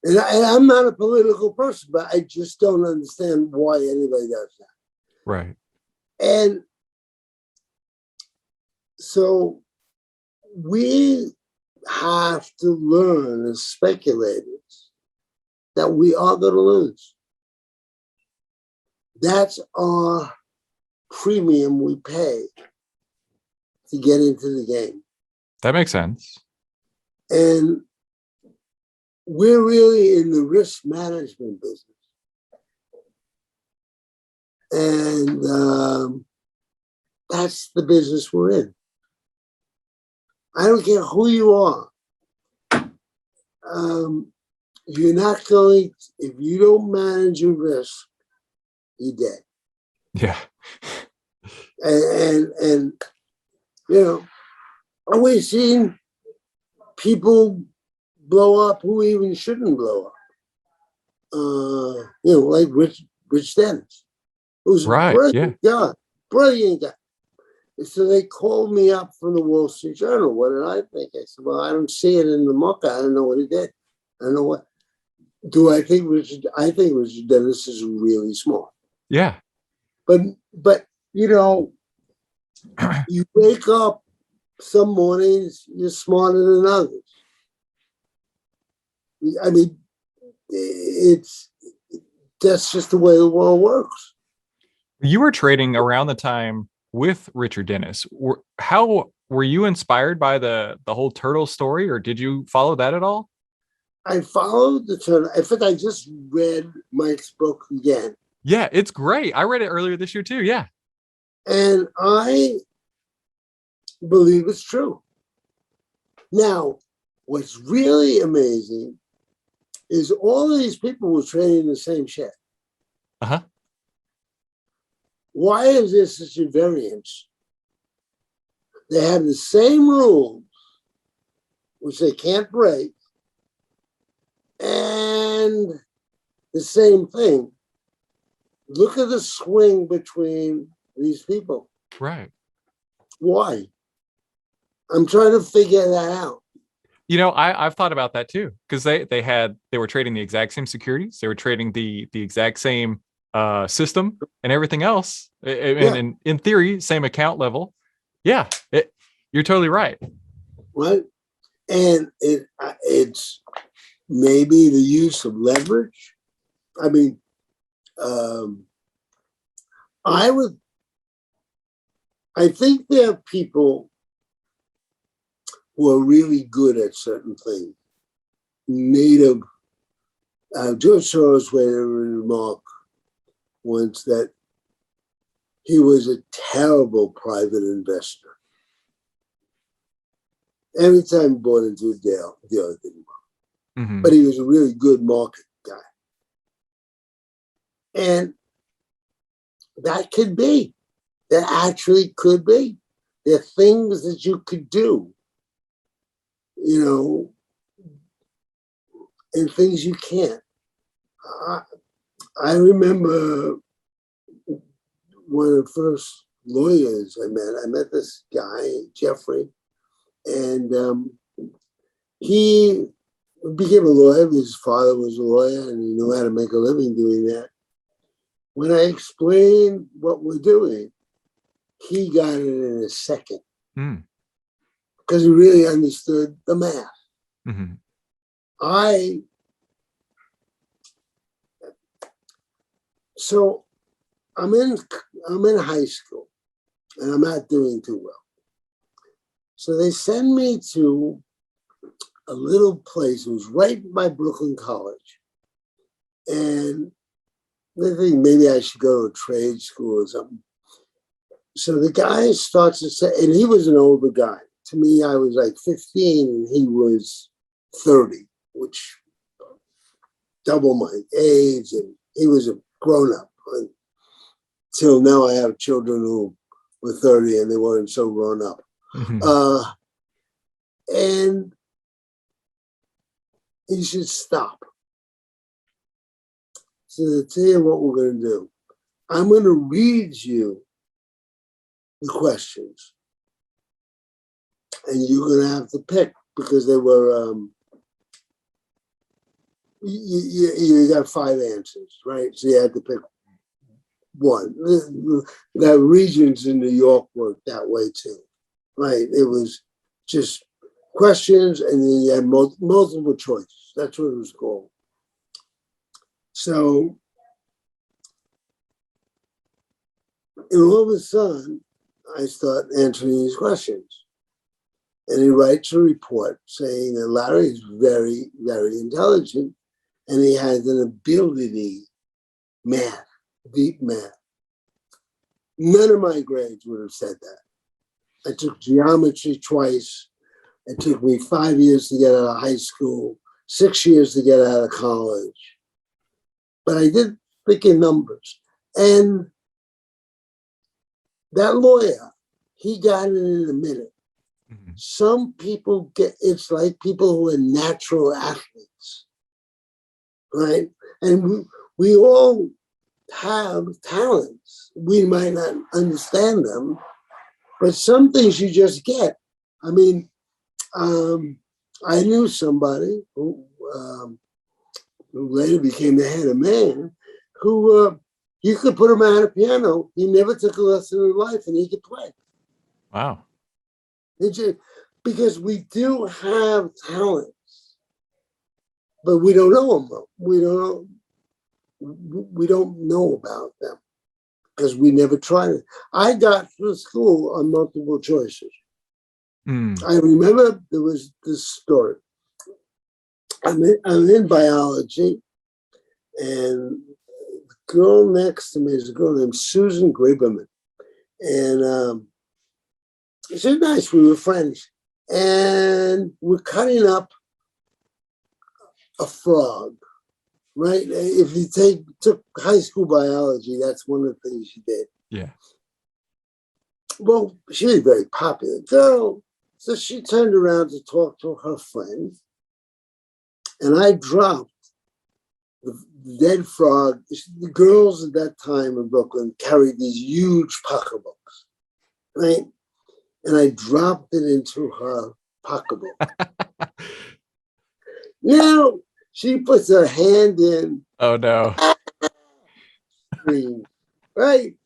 A: I'm not a political person, but I just don't understand why anybody does that.
B: Right.
A: And so we have to learn as speculators that we are going to lose. That's our premium we pay to get into the game.
B: That makes sense.
A: And we're really in the risk management business. And that's the business we're in. I don't care who you are. You're not going, if you don't manage your risk, you're dead.
B: Yeah.
A: And you know, always seen people blow up who even shouldn't blow up. Like Rich Dennis, who's a
B: Right. Yeah.
A: brilliant guy. And so they called me up from the Wall Street Journal. What did I think? I said, well, I don't see it in the market. I don't know what he did. I don't know what. I think Richard Dennis is really smart.
B: Yeah.
A: But you wake up some mornings, you're smarter than others. I mean, that's just the way the world works.
B: You were trading around the time with Richard Dennis. How were you inspired by the whole turtle story, or did you follow that at all?
A: I followed the turtle. In fact, I just read Mike's book again.
B: Yeah, it's great. I read it earlier this year too. Yeah.
A: And I believe it's true. Now, what's really amazing is all of these people were trading in the same shed.
B: Uh-huh.
A: Why is there such a variance? They have the same rules, which they can't break, and the same thing. Look at the swing between these people.
B: Right.
A: Why? I'm trying to figure that out.
B: I've thought about that too, because they were trading the exact same securities, they were trading the exact same system and everything else, and in theory, same account level. Yeah, you're totally right.
A: Right, and it's maybe the use of leverage. I mean, um, I would. I think there are people who are really good at certain things. Native George Soros made a remark once that he was a terrible private investor. Every time he bought into a deal, it didn't work.
B: Mm-hmm.
A: But he was a really good market guy. And that could be. That actually could be. There are things that you could do, and things you can't. I remember one of the first lawyers I met this guy, Jeffrey, and he became a lawyer. His father was a lawyer and he knew how to make a living doing that. When I explained what we're doing, he got it in a second because he really understood the math.
B: Mm-hmm.
A: So I'm in high school and I'm not doing too well. So they send me to a little place. It was right by Brooklyn College. And they think maybe I should go to a trade school or something. So the guy starts to say, and he was an older guy. To me, I was like 15 and he was 30, which double my age. And he was a grown-up. Until now, I have children who were 30 and they weren't so grown up. Mm-hmm. And he should stop. So to tell you what we're going to do, I'm going to read you the questions. And you're going to have to pick because they were, you got 5 answers, right? So you had to pick one. The regions in New York worked that way too, right? It was just questions and then you had multiple choice. That's what it was called. So, and all of a sudden, I start answering these questions. And he writes a report saying that Larry is very, very intelligent and he has an ability, math, deep math. None of my grades would have said that. I took geometry twice. It took me 5 years to get out of high school, 6 years to get out of college. But I did think in numbers. And that lawyer, he got it in a minute. Mm-hmm. Some people it's like people who are natural athletes, right? And we all have talents. We might not understand them, but some things you just get. I mean, I knew somebody who later became the head of man, who you could put him on a piano. He never took a lesson in life, and he could play.
B: Wow!
A: Because we do have talents, but we don't know them. We don't know about them because we never tried it. I got through school on multiple choices. I remember there was this story. I'm in biology, and the girl next to me is a girl named Susan Graberman. And she's nice. We were friends. And we're cutting up a frog, right? If you took high school biology, that's one of the things you did.
B: Yeah.
A: Well, she was a very popular girl. So she turned around to talk to her friend. And I dropped the dead frog. The girls at that time in Brooklyn carried these huge pocketbooks, right? And I dropped it into her pocketbook. Now she puts her hand in.
B: Oh no!
A: Scream, right?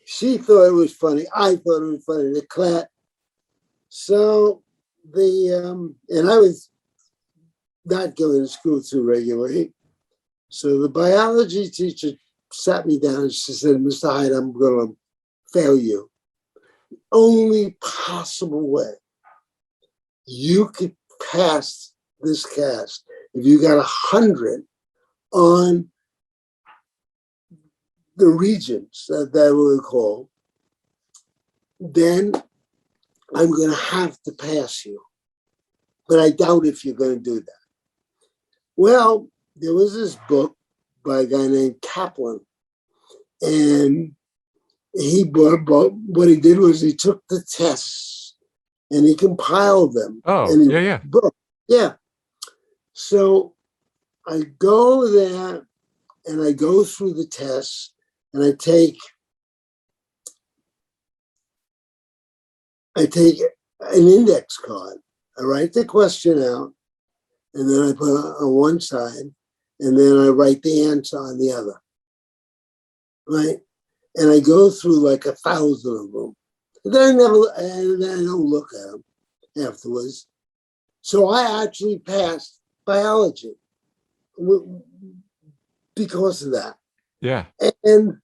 A: She thought it was funny. I thought it was funny. The clap. So and I was not going to school too regularly. So the biology teacher sat me down and she said, Mr. Hyde, I'm going to fail you. Only possible way you could pass this class if you got 100 on the regions that we call, then I'm going to have to pass you. But I doubt if you're going to do that. Well, there was this book by a guy named Kaplan, and he bought a book. What he did was he took the tests and he compiled them.
B: Oh,
A: and
B: yeah.
A: book. Yeah. So I go there and I go through the tests and I take an index card. I write the question out and then I put it on one side and then I write the answer on the other. Right? And I go through like 1,000 of them. And then I don't look at them afterwards. So I actually passed biology because of that.
B: Yeah.
A: And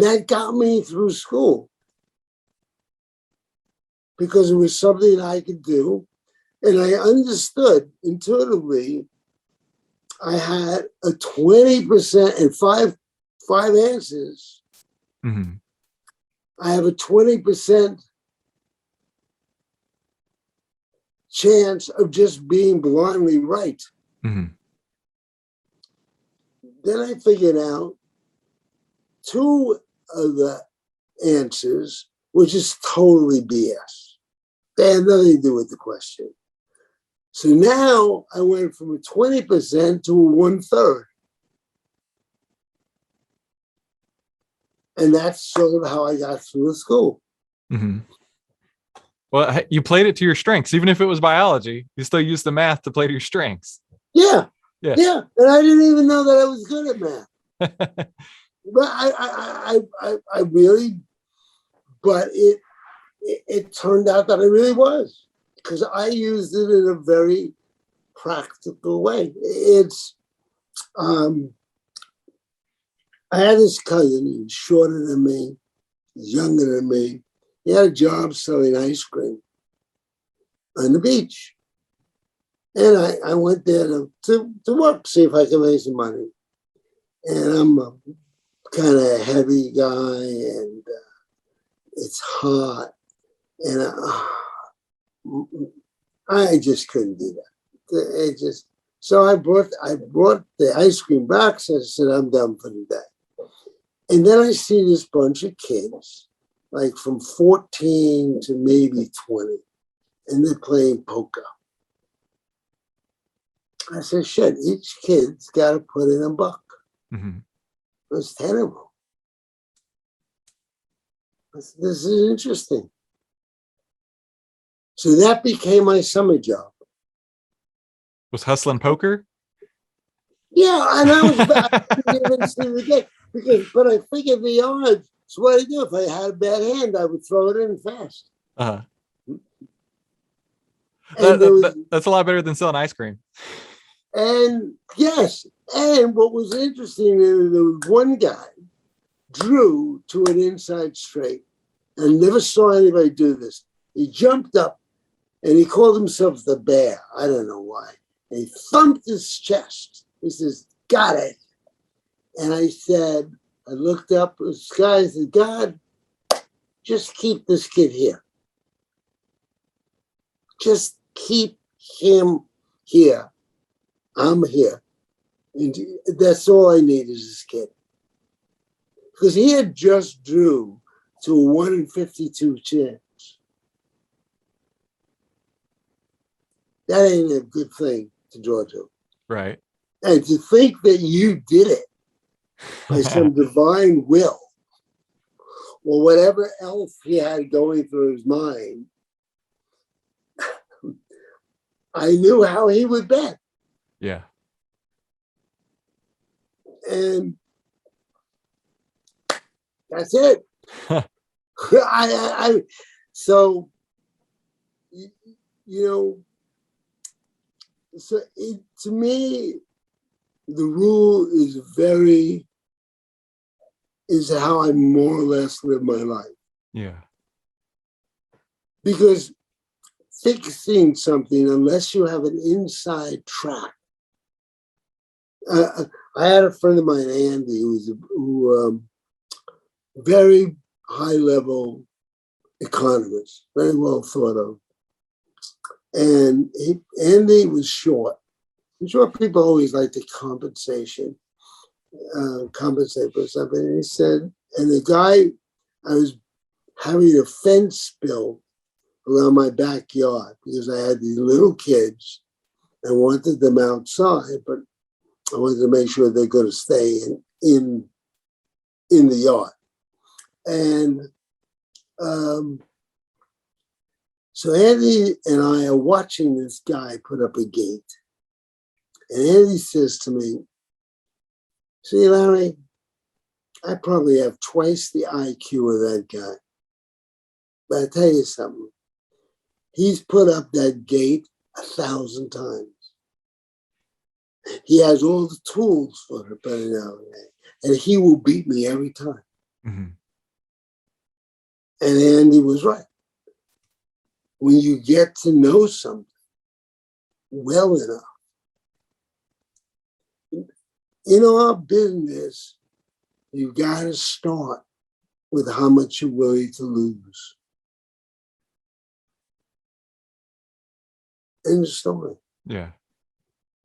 A: that got me through school because it was something I could do. And I understood intuitively I had a 20% and five answers.
B: Mm-hmm.
A: I have a 20% chance of just being blindly right.
B: Mm-hmm.
A: Then I figured out 2 of the answers, which is totally BS. They had nothing to do with the question. So now I went from a 20% to a 1/3. And that's sort of how I got through the school.
B: Mm-hmm. Well, you played it to your strengths. Even if it was biology, you still used the math to play to your strengths.
A: Yeah.
B: Yeah.
A: Yeah. And I didn't even know that I was good at math. But I really, but it turned out that I really was, because I used it in a very practical way. It's, I had this cousin, he was shorter than me, he's younger than me. He had a job selling ice cream on the beach. And I went there to work, see if I could make some money. And I'm a kind of heavy guy, and it's hot. And I just couldn't do that. So I brought the ice cream box. I said, I'm done for the day. And then I see this bunch of kids, like from 14 to maybe 20, and they're playing poker. I said, shit, each kid's got to put in $1.
B: Mm-hmm.
A: It was terrible. I said, this is interesting. So that became my summer job.
B: Was hustling poker?
A: Yeah, and I didn't even see the game but I figured the odds. So what I do if I had a bad hand, I would throw it in fast.
B: Uh-huh.
A: And
B: that's a lot better than selling ice cream.
A: And yes, and what was interesting is there was one guy drew to an inside straight. I never saw anybody do this. He jumped up and he called himself the Bear. I don't know why. And he thumped his chest. He says, got it. And I said, I looked up at the sky and said, God, just keep this kid here. Just keep him here. I'm here. And that's all I need is this kid. Because he had just drew to a 1 in 52 chance. That ain't a good thing to draw to.
B: Right.
A: And to think that you did it by some divine will or whatever else he had going through his mind, I knew how he would bet.
B: Yeah.
A: And that's it. So, you know, So to me, the rule is how I more or less live my life.
B: Yeah.
A: Because fixing something, unless you have an inside track. I had a friend of mine, Andy, who very high level economist, very well thought of. And Andy was short. I'm sure people always like to compensate for something. And he said, and the guy, I was having a fence built around my backyard because I had these little kids and wanted them outside, but I wanted to make sure they're going to stay in the yard. And so Andy and I are watching this guy put up a gate. And Andy says to me, "See, Larry, I probably have twice the IQ of that guy. But I tell you something, he's put up that gate 1,000 times. He has all the tools for it, but and he will beat me every time."
B: Mm-hmm.
A: And Andy was right. When you get to know something well enough, in our business, you got to start with how much you're willing to lose. End of story.
B: Yeah.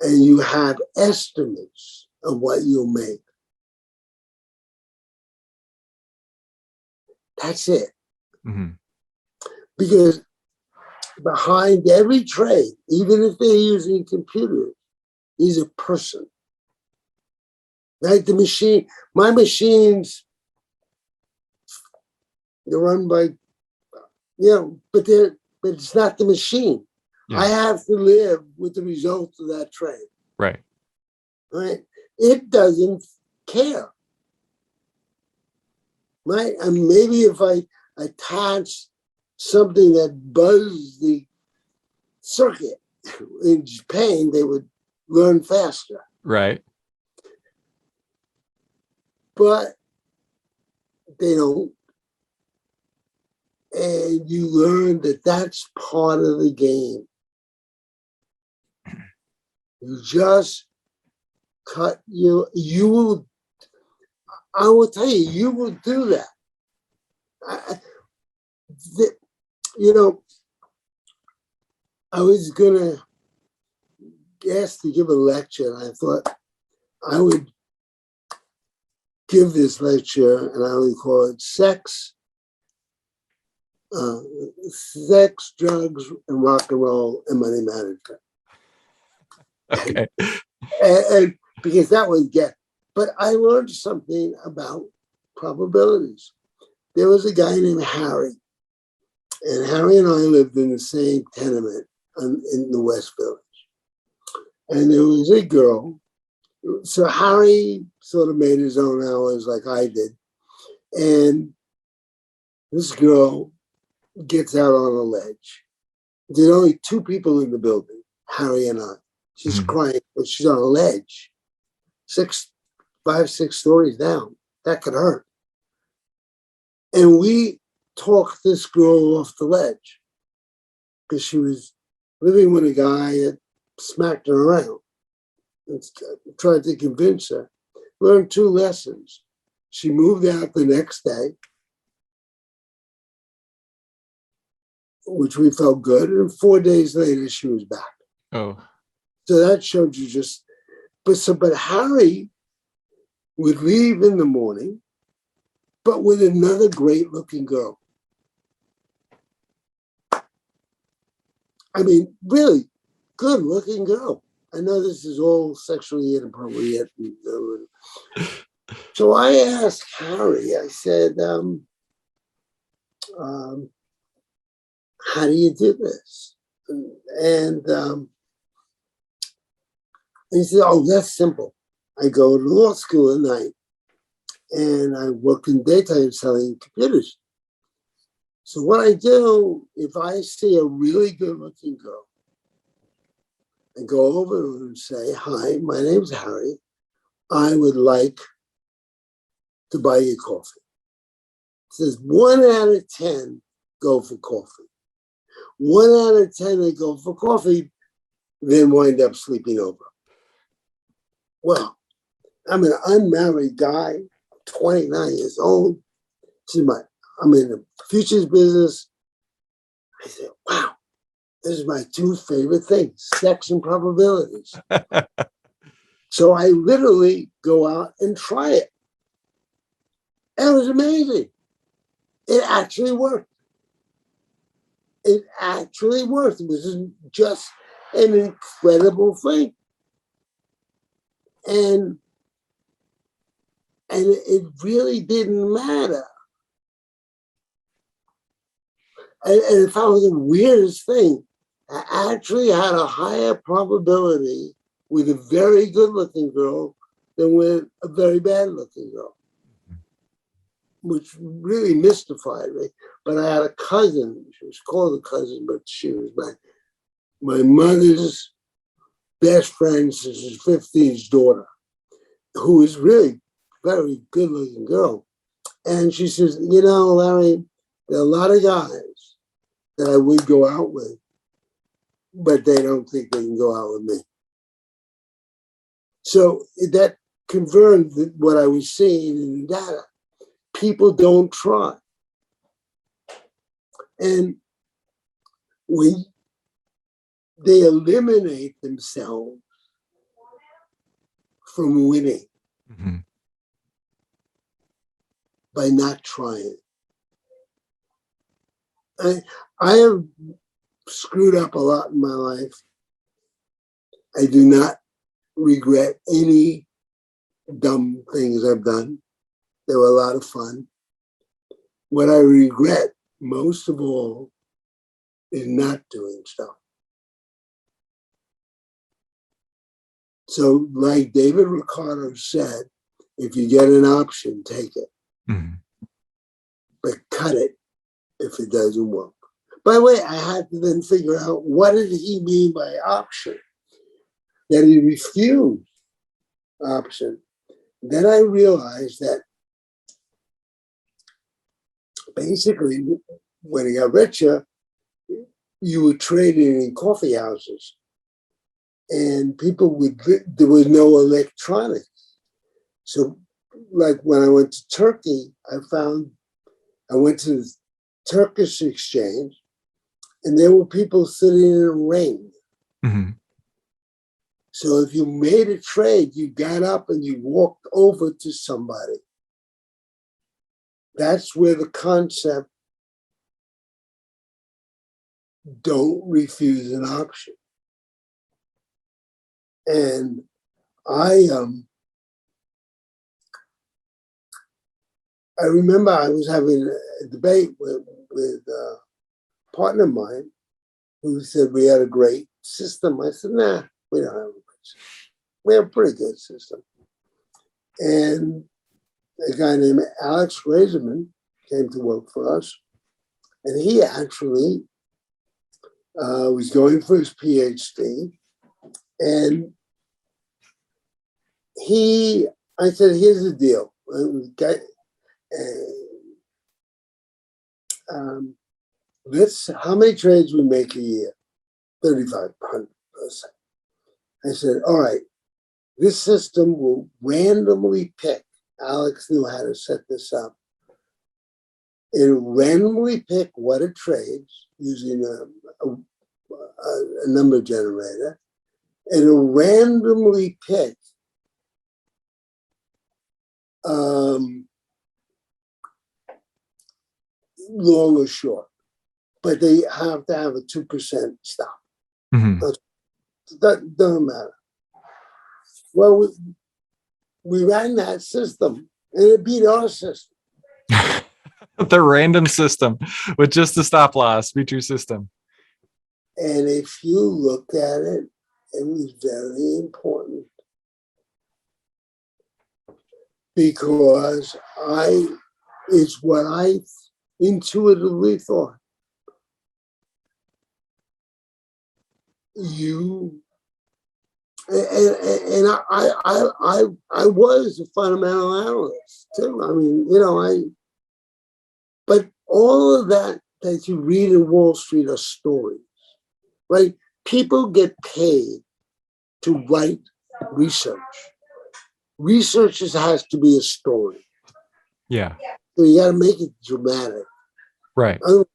A: And you have estimates of what you'll make. That's it.
B: Mm-hmm.
A: Because behind every trade, even if they're using computers, is a person. Like the machine, my machines, they're run by, but it's not the machine.
B: Yeah.
A: I have to live with the results of that trade.
B: Right.
A: Right? It doesn't care. Right? And maybe if I attach something that buzzed the circuit in Japan, they would learn faster.
B: Right.
A: But they don't. And you learn that that's part of the game. You just you will, I will tell you, you will do that. I was gonna asked to give a lecture, and I thought I would give this lecture, and I would call it sex, drugs, and rock and roll, and money management.
B: Okay.
A: And because that would get, but I learned something about probabilities. There was a guy named Harry, and Harry and I lived in the same tenement in the West Village. And there was a girl. So Harry sort of made his own hours like I did. And this girl gets out on a ledge. There's only two people in the building, Harry and I. She's crying, but she's on a ledge, 5, 6 stories down. That could hurt. And we talked this girl off the ledge because she was living with a guy that smacked her around and tried to convince her. Learned 2 lessons. She moved out the next day, which we felt good. And 4 days later, she was back.
B: Oh.
A: So that showed you just, but Harry would leave in the morning, but with another great looking girl. I mean, really good looking girl. I know this is all sexually inappropriate. So I asked Harry, I said, how do you do this? And he said, oh, that's simple. I go to law school at night and I work in daytime selling computers. So what I do, if I see a really good looking girl I go over to him and say, "Hi, my name's Harry. I would like to buy you coffee." He says 1 out of 10 go for coffee. 1 out of 10 that go for coffee then wind up sleeping over. Well, I'm an unmarried guy, 29 years old. I'm in the futures business. I said, wow, this is my two favorite things, sex and probabilities. So I literally go out and try it. And it was amazing. It actually worked. It actually worked. It was just an incredible thing. And it really didn't matter. And if I was the weirdest thing, I actually had a higher probability with a very good looking girl than with a very bad looking girl, which really mystified me. But I had a cousin, she was called a cousin, but she was my mother's best friend since she was 15's daughter, who was really very good looking girl. And she says, you know, Larry, there are a lot of guys that I would go out with, but they don't think they can go out with me. So that confirmed what I was seeing in the data. People don't try. And when they eliminate themselves from winning by not trying. I have screwed up a lot in my life. I do not regret any dumb things I've done. They were a lot of fun. What I regret most of all is not doing stuff. So like David Ricardo said, if you get an option, take it. But cut it if it doesn't work. By the way, I had to then figure out what did he mean by option? That he refused option. Then I realized that basically when he got richer, you were trading in coffee houses and there was no electronics. So like when I went to Turkey, I went to the Turkish exchange and there were people sitting in a ring. So if you made a trade, you got up and you walked over to somebody. That's where the concept, don't refuse an option. And I remember I was having a debate with a partner of mine who said we had a great system. I said, nah, we don't have a great system. We have a pretty good system. And a guy named Alex Razorman came to work for us. And he actually was going for his PhD. And I said, here's the deal. How many trades we make a year? 3,500%. I said, all right, this system will randomly pick. Alex knew how to set this up. It'll randomly pick what it trades using a number generator. It'll randomly pick long or short, but they have to have a 2% stop. That doesn't matter. Well, we ran that system and it beat our system.
B: The random system with just the stop loss beat your system.
A: And if you look at it, it was very important because it's what I intuitively thought. You And I was a fundamental analyst too. I mean, but all of that you read in Wall Street are stories, right? People get paid to write research. Research has to be a story.
B: Yeah.
A: So you got to make it dramatic.
B: Right.
A: Otherwise,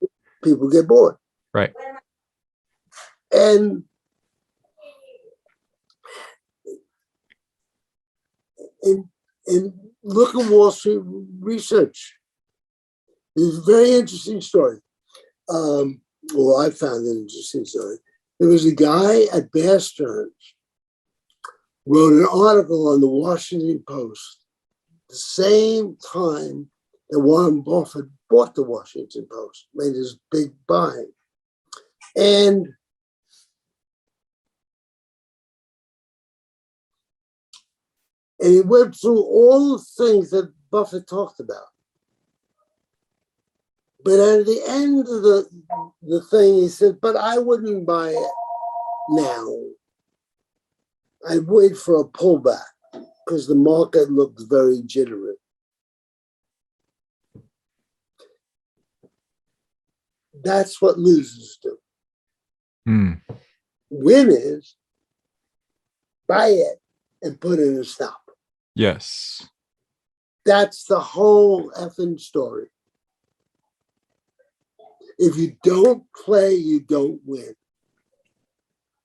A: people get bored.
B: Right.
A: And look at Wall Street research. It's a very interesting story. Well, I found an interesting story. There was a guy at Bear Stearns wrote an article on the Washington Post the same time that Warren Buffett bought the Washington Post, made his big buy. And he went through all the things that Buffett talked about. But at the end of the thing, he said, but I wouldn't buy it now. I'd wait for a pullback because the market looks very jittery. That's what losers do. Winners buy it and put in a stop.
B: Yes.
A: That's the whole effing story. If you don't play, you don't win.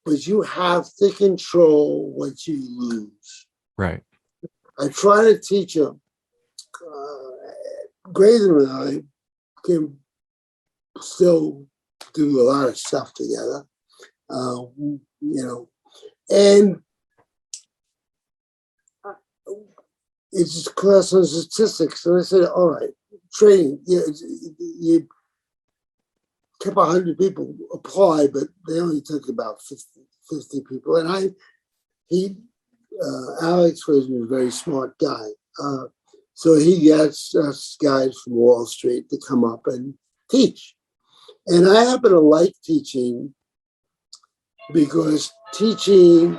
A: But you have to control what you lose.
B: Right.
A: I try to teach them. Graydon and I can still do a lot of stuff together, and it's just class on statistics. And I said, all right, trading, you kept 100 people apply, but they only took about 50 people. And Alex was a very smart guy. So he gets us guys from Wall Street to come up and teach. And I happen to like teaching because teaching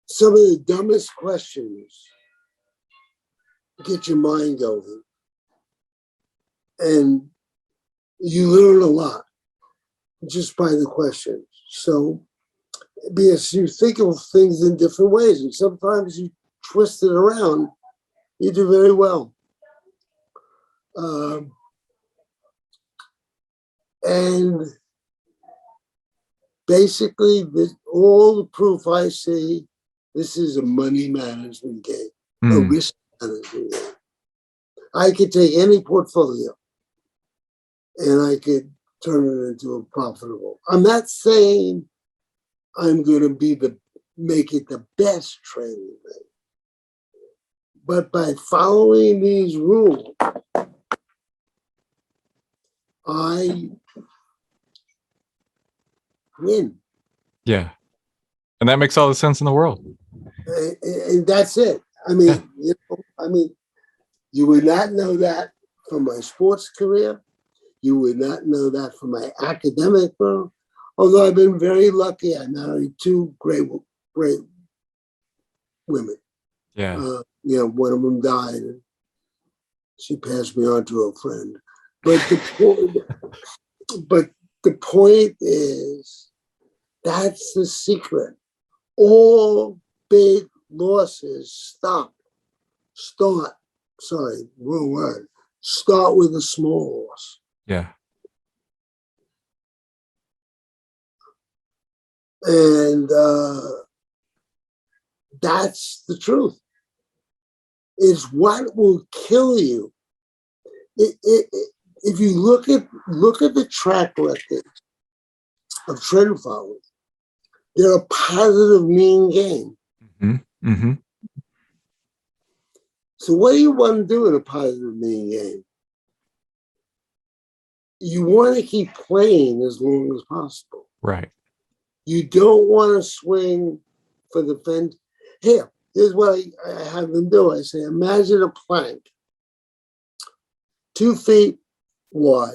A: some of the dumbest questions get your mind going. And you learn a lot just by the questions. So, because you think of things in different ways, and sometimes you twist it around, you do very well. And basically, all the proof I see, this is a money management game, a risk management game. I could take any portfolio and I could turn it into a profitable. I'm not saying I'm going to make it the best trading thing, but by following these rules, I win.
B: Yeah. And that makes all the sense in the world.
A: And that's it. I mean, you would not know that from my sports career. You would not know that from my academic world. Although I've been very lucky, I married two great women.
B: Yeah.
A: One of them died, and she passed me on to a friend. But the point is, that's the secret. All big losses start with a small loss.
B: Yeah.
A: And that's the truth. It's what will kill you. If you look at the track record of trend followers, they're a positive mean game.
B: Mm-hmm. Mm-hmm.
A: So what do you want to do in a positive mean game? You want to keep playing as long as possible.
B: Right.
A: You don't want to swing for the fence. Here's what I have them do. I say, imagine a plank, 2 feet wide,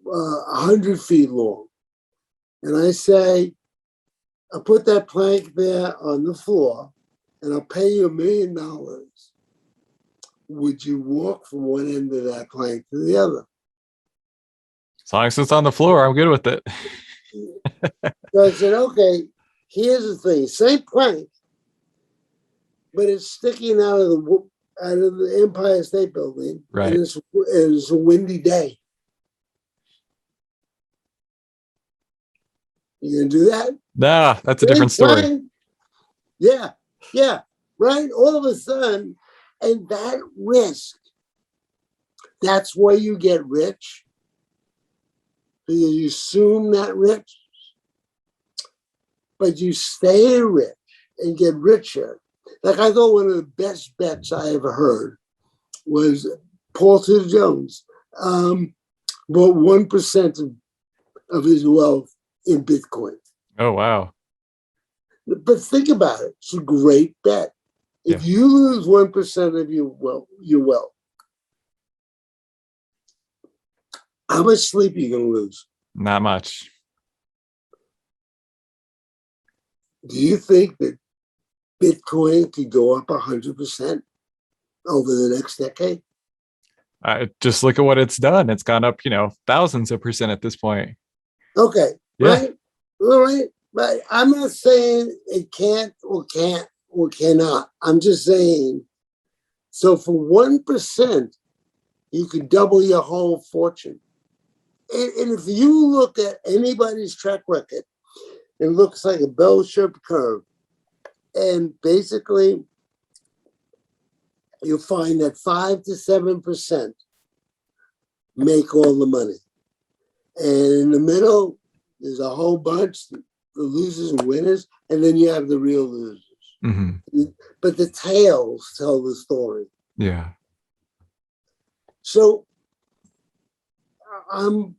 A: 100 feet long, and I say, I'll put that plank there on the floor and I'll pay you $1 million. Would you walk from one end of that plank to the other?
B: As long as it's on the floor, I'm good with it.
A: So I said, okay, here's the thing, same plank, but it's sticking out of the Empire State Building,
B: Right.
A: and it's a windy day. You gonna do that?
B: Nah, that's a different story.
A: Yeah, right. All of a sudden, and that risk, that's why you get rich. Because you assume that rich, but you stay rich and get richer. Like I thought one of the best bets I ever heard was Paul Tudor Jones bought 1% of his wealth in Bitcoin.
B: Oh, wow.
A: But think about it. It's a great bet. If you lose 1% of your wealth, how much sleep are you going to lose?
B: Not much.
A: Do you think that Bitcoin could go up 100% over the next decade?
B: Just look at what it's done. It's gone up, thousands of percent at this point.
A: Okay,
B: Yeah.
A: right? All right. But I'm not saying it can't or cannot. I'm just saying, so for 1%, you could double your whole fortune. And if you look at anybody's track record, it looks like a bell-shaped curve. And basically, you'll find that 5 to 7% make all the money. And in the middle, there's a whole bunch, the losers and winners, and then you have the real losers.
B: Mm-hmm.
A: But the tails tell the story.
B: Yeah.
A: So I'm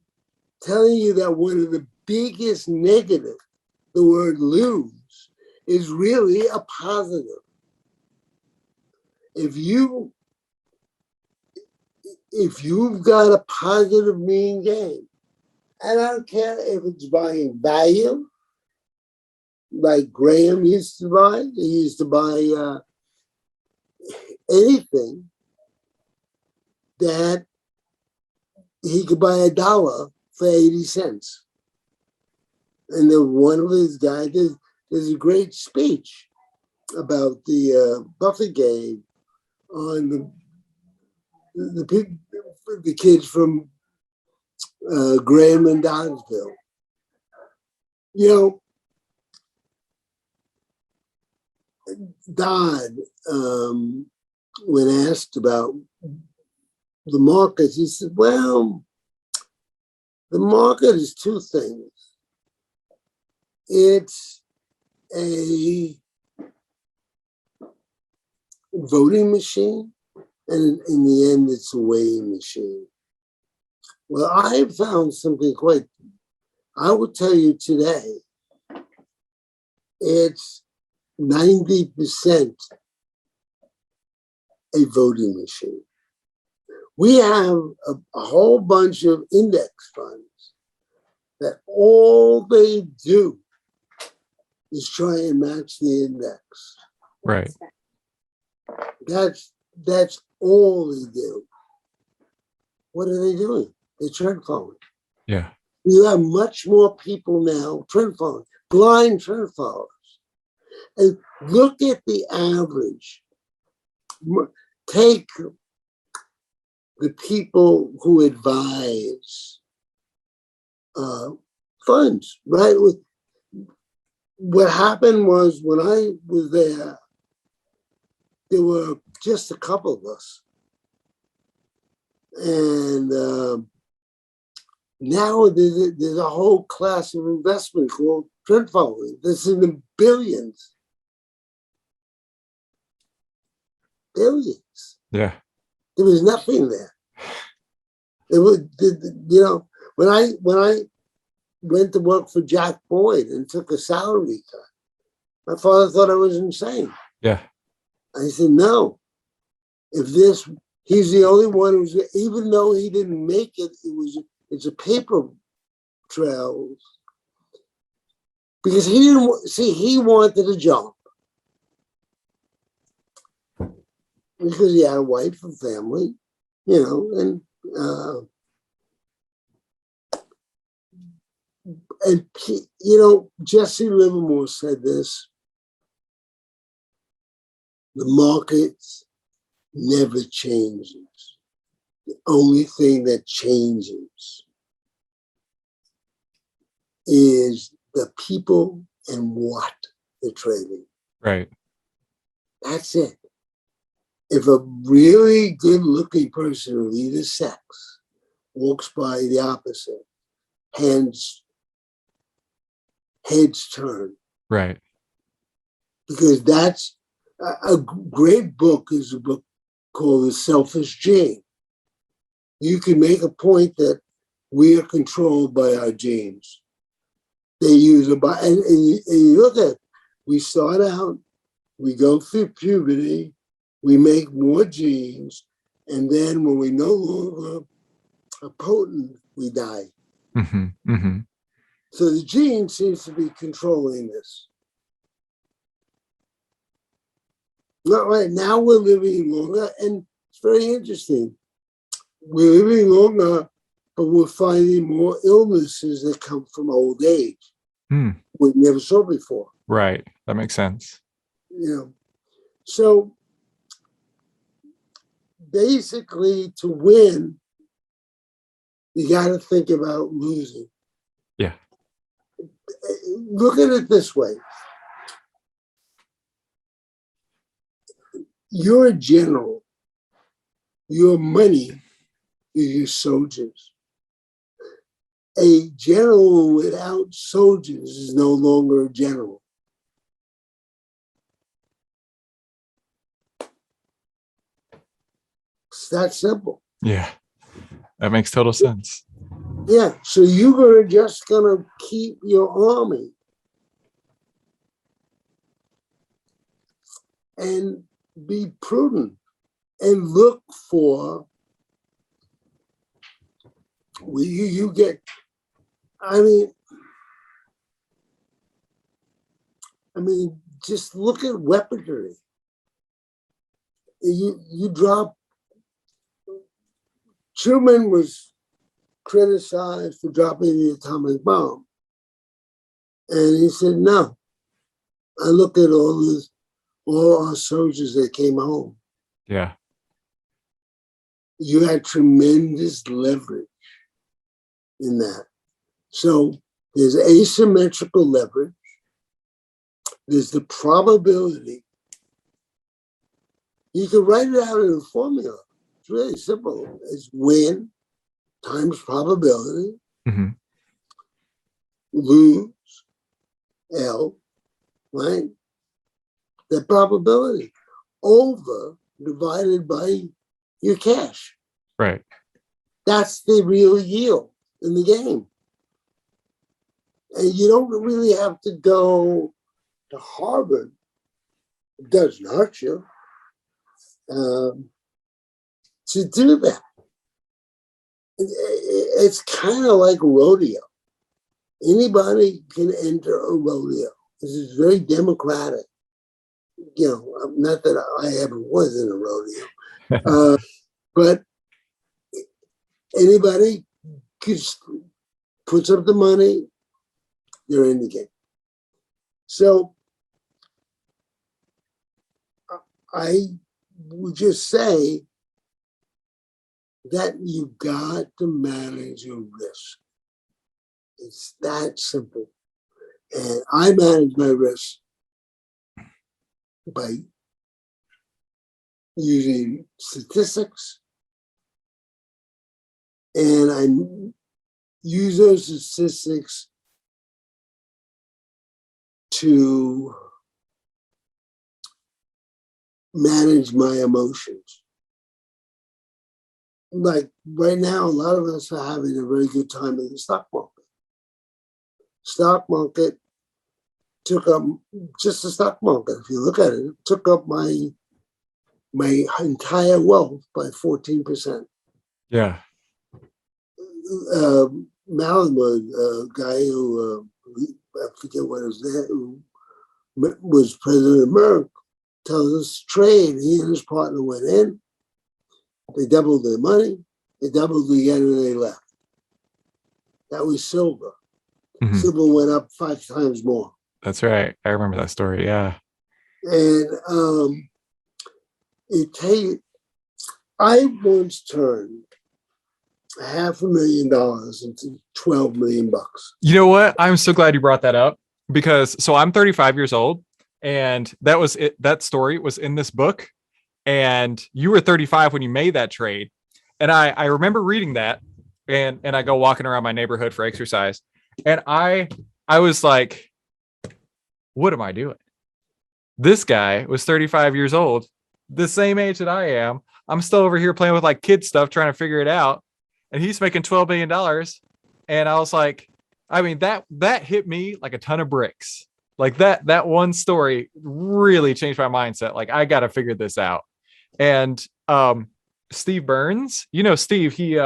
A: telling you that one of the biggest negative, the word lose, is really a positive. If you've got a positive mean game, and I don't care if it's buying value, like Graham used to buy. He used to buy anything that he could buy $1 for 80 cents. And then one of his guys, there's a great speech about the Buffett game on the kids from Graham and Doddsville. Dodd, when asked about the markets, he said, well, the market is two things. It's a voting machine, and in the end, it's a weighing machine. Well, I have found something I would tell you today, it's 90% a voting machine. We have a whole bunch of index funds that all they do is try and match the index.
B: Right.
A: That's all they do. What are they doing? They're trend following.
B: Yeah.
A: You have much more people now trend following, blind trend followers. And look at the average. Take the people who advise funds, right? What happened was when I was there were just a couple of us. And now there's a whole class of investment called trend following. This is in the billions. Billions.
B: Yeah.
A: There was nothing there. It was, when I went to work for Jack Boyd and took a salary cut, my father thought I was insane.
B: Yeah.
A: I said, no. He's the only one who's, even though he didn't make it, it's a paper trail. because he didn't see, he wanted a job because he had a wife and family, and Jesse Livermore said this: the markets never changes. The only thing that changes is the people and what they're trading.
B: Right.
A: That's it. If a really good-looking person of either sex walks by the opposite, heads turn.
B: Right.
A: Because that's a great book is a book called The Selfish Gene. You can make a point that we are controlled by our genes. They use and you look at it, we start out, we go through puberty, we make more genes, and then when we no longer are potent, we die.
B: Mm-hmm. Mm-hmm.
A: So the gene seems to be controlling this. Not right now, we're living longer, and it's very interesting. We're living longer, but we're finding more illnesses that come from old age. We never saw before.
B: Right. That makes sense.
A: So basically, to win, you got to think about losing.
B: Yeah.
A: Look at it this way. You're a general. Your money is your soldiers. A general without soldiers is no longer a general. It's that simple.
B: Yeah. That makes total sense.
A: Yeah. So you're just going to keep your army and be prudent and look for you get. I mean, just look at weaponry. You drop. Truman was criticized for dropping the atomic bomb, and he said, "No, I look at all our soldiers that came home.
B: Yeah.
A: You had tremendous leverage in that. So there's asymmetrical leverage. There's the probability. You can write it out in a formula. It's really simple. It's win times probability,
B: Mm-hmm.
A: lose, L, right? The probability over divided by your cash.
B: Right.
A: That's the real yield in the game. And you don't really have to go to Harvard. It doesn't hurt you to do that. It's kind of like rodeo. Anybody can enter a rodeo. This is very democratic. Not that I ever was in a rodeo, but anybody just puts up the money, they're in the game. So I would just say that you got to manage your risk. It's that simple. And I manage my risk by using statistics, and I use those statistics to manage my emotions. Like right now, a lot of us are having a very good time in the stock market. Stock market took up, just the stock market, if you look at it, took up my entire wealth by 14%.
B: Yeah.
A: Malamud, a guy who I forget what his name, who was president of America, tells us trade. He and his partner went in, they doubled their money, they doubled again, and they left. That was silver.
B: Mhm.
A: Silver went up 5 times more.
B: That's right. I remember that story. Yeah.
A: And I once turned $500,000 into $12 million.
B: You know what? I'm so glad you brought that up because so I'm 35 years old and that was it. That story was in this book and you were 35 when you made that trade. And I remember reading that and I go walking around my neighborhood for exercise and I was like, what am I doing? This guy was 35 years old, the same age that I am. I'm still over here playing with like kid stuff, trying to figure it out. And he's making $12 billion. And I was like, I mean, that hit me like a ton of bricks. Like that one story really changed my mindset. Like I got to figure this out. And Steve Burns, Steve, he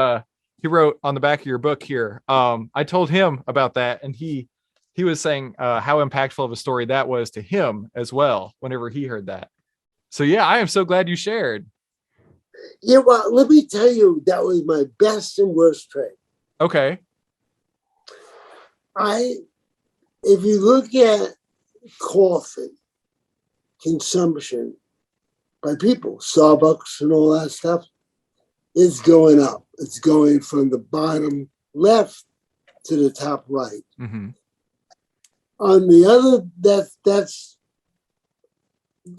B: wrote on the back of your book here. I told him about that and he was saying how impactful of a story that was to him as well whenever he heard that. So yeah, I am so glad you shared.
A: Yeah, well, let me tell you, that was my best and worst trade.
B: Okay.
A: If you look at coffee consumption by people, Starbucks and all that stuff, it's going up. It's going from the bottom left to the top right.
B: Mm-hmm.
A: On the other, that's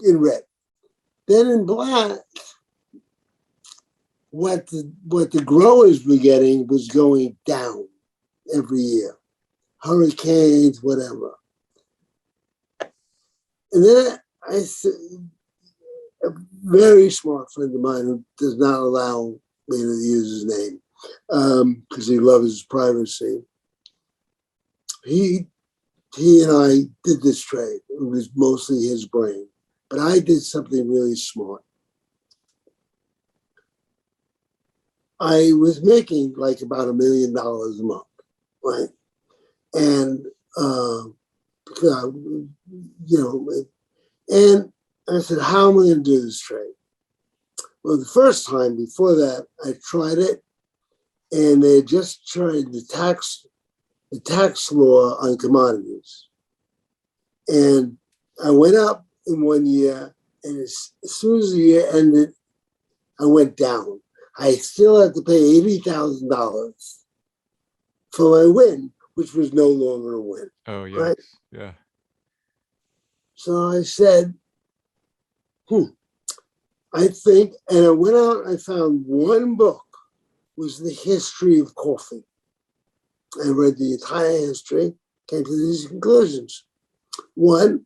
A: in red. Then in black, what the growers were getting was going down every year. Hurricanes, whatever. And then I said, a very smart friend of mine who does not allow me to use his name because he loves his privacy. He and I did this trade. It was mostly his brain. But I did something really smart. I was making like about $1 million a month, right? And, and I said, how am I going to do this trade? Well, the first time before that, I tried it and they just tried the tax law on commodities. And I went up in 1 year and as soon as the year ended, I went down. I still had to pay $80,000 for my win, which was no longer a win.
B: Oh, yeah.
A: Right?
B: Yeah.
A: So I said, I think, and I went out and I found one book, was the history of coffee. I read the entire history, came to these conclusions. One,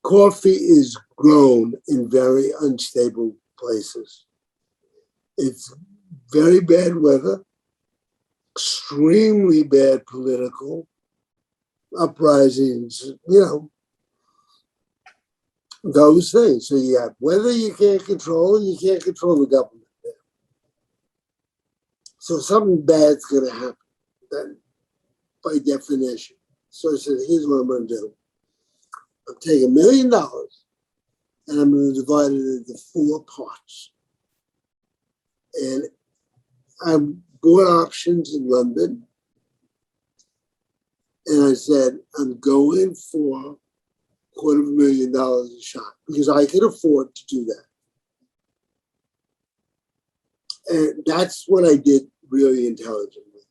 A: coffee is grown in very unstable places. It's very bad weather, extremely bad political uprisings, those things. So you have weather you can't control, and you can't control the government there. So something bad's going to happen, then, by definition. So I said, here's what I'm going to do. I'm taking $1 million, and I'm going to divide it into 4 parts. And I bought options in London, and I said, I'm going for $250,000 a shot because I could afford to do that. And that's what I did really intelligently.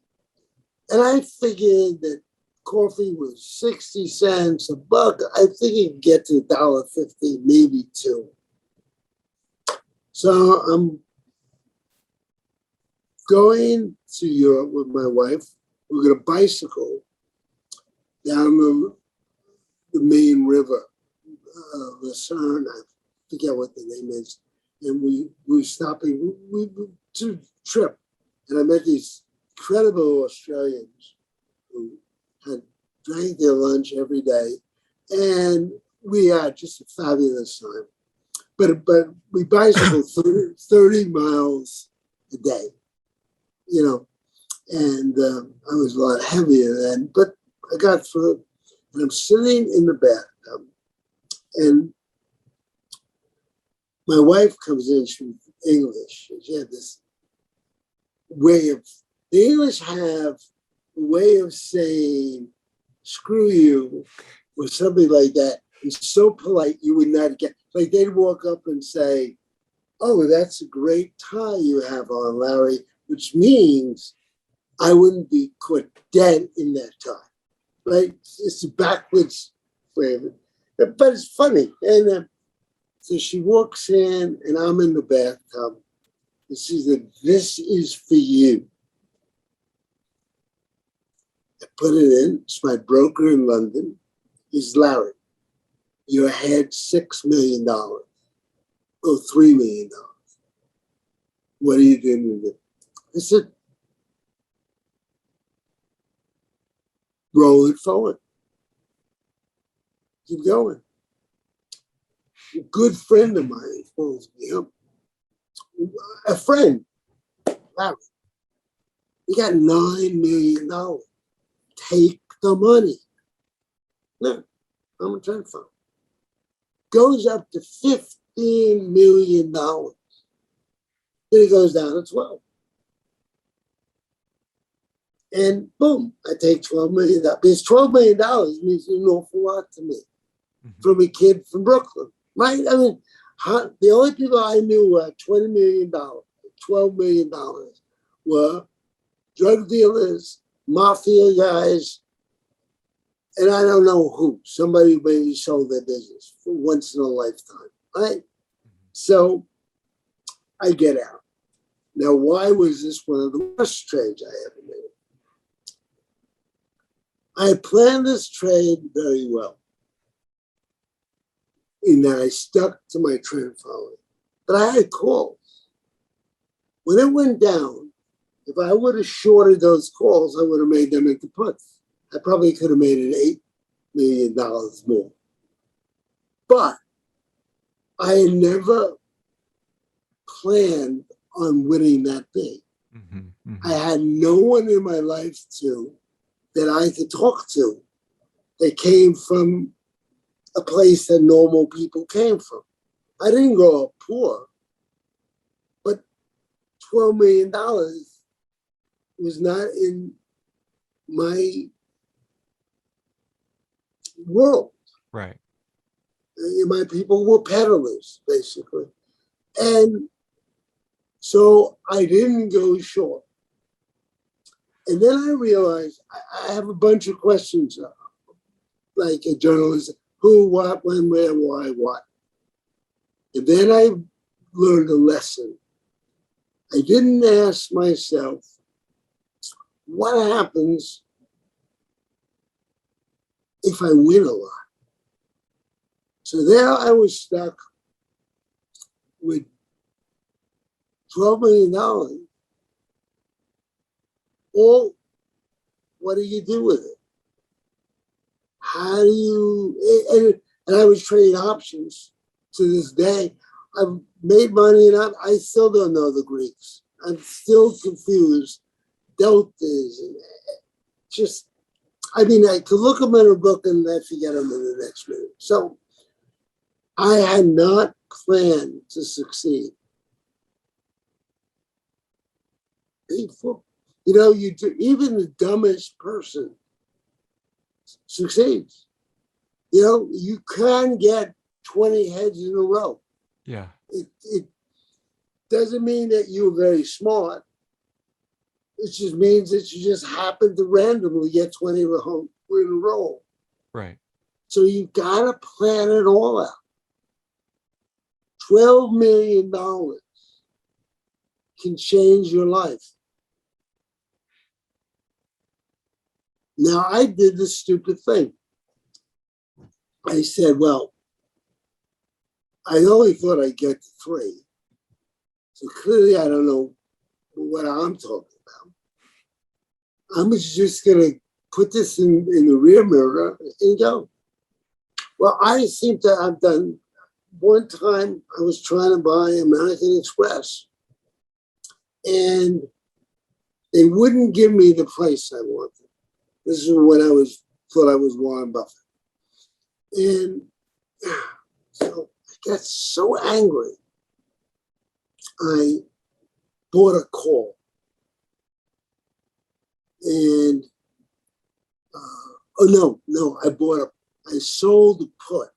A: And I figured that coffee was 60 cents, $1. I think it could get to $1.50, maybe $2. So I'm going to Europe with my wife. We're going to bicycle down the main river, Lucerne, I forget what the name is. And we were stopping, we to trip. And I met these incredible Australians who had drank their lunch every day. And we had just a fabulous time. But we bicycled 30 miles a day, and I was a lot heavier then. But I got through, and I'm sitting in the bathtub, and my wife comes in. She's English. She had this way of, the English have a way of saying screw you or something like that. It's so polite you would not get, like they'd walk up and say, oh, that's a great tie you have on, Larry, which means I wouldn't be caught dead in that tie. Right? It's a backwards flavor, but it's funny. And so she walks in, and I'm in the bathtub. And she said, this is for you. I put it in. It's my broker in London. He's Larry. You had $6 million. Oh, $3 million. What are you doing with it? I said, roll it forward. Keep going. A good friend of mine phones me up. A friend, Larry, you got $9 million. Take the money. No, I'm a trend fund. Goes up to $15 million. Then it goes down to 12. And boom, I take $12 million. Because $12 million means an awful lot to me. From a kid from Brooklyn, right? I mean, the only people I knew were $20 million, $12 million were drug dealers, mafia guys, and I don't know who. Somebody maybe sold their business for once in a lifetime, right? So I get out. Now, why was this one of the worst trades I ever made? I planned this trade very well, in that I stuck to my trend following. But I had calls. When it went down, if I would have shorted those calls, I would have made them into puts. I probably could have made it $8 million more. But I had never planned on winning that big. I had no one in my life that I could talk to that came from a place that normal people came from. I didn't grow up poor, but $12 million was not in my world.
B: Right.
A: My people were peddlers, basically. And so I didn't go short. And then I realized I have a bunch of questions, like a journalist: who, what, when, where, why, what. And then I learned a lesson. I didn't ask myself, what happens if I win a lot? So there I was stuck with $12 million. Or what do you do with it? How do you, and I was trading options to this day. I've made money, and I still don't know the Greeks. I'm still confused. Deltas, and just, I mean, I could look them in a book and I forget them in the next minute. So I had not planned to succeed. Painful. You know, even the dumbest person succeeds. You know, you can get 20 heads in a row.
B: Yeah.
A: It doesn't mean that you're very smart. It just means that you just happen to randomly get 20 in a row.
B: Right.
A: So you've got to plan it all out. $12 million can change your life. Now, I did this stupid thing. I said, well, I only thought I'd get to 3. So clearly I don't know what I'm talking about. I'm just going to put this in the rear mirror and go. Well, I seem to have done, one time I was trying to buy American Express, and they wouldn't give me the price I wanted. This is when I was thought I was Warren Buffett. And so I got so angry, I bought a call. And, I sold the put,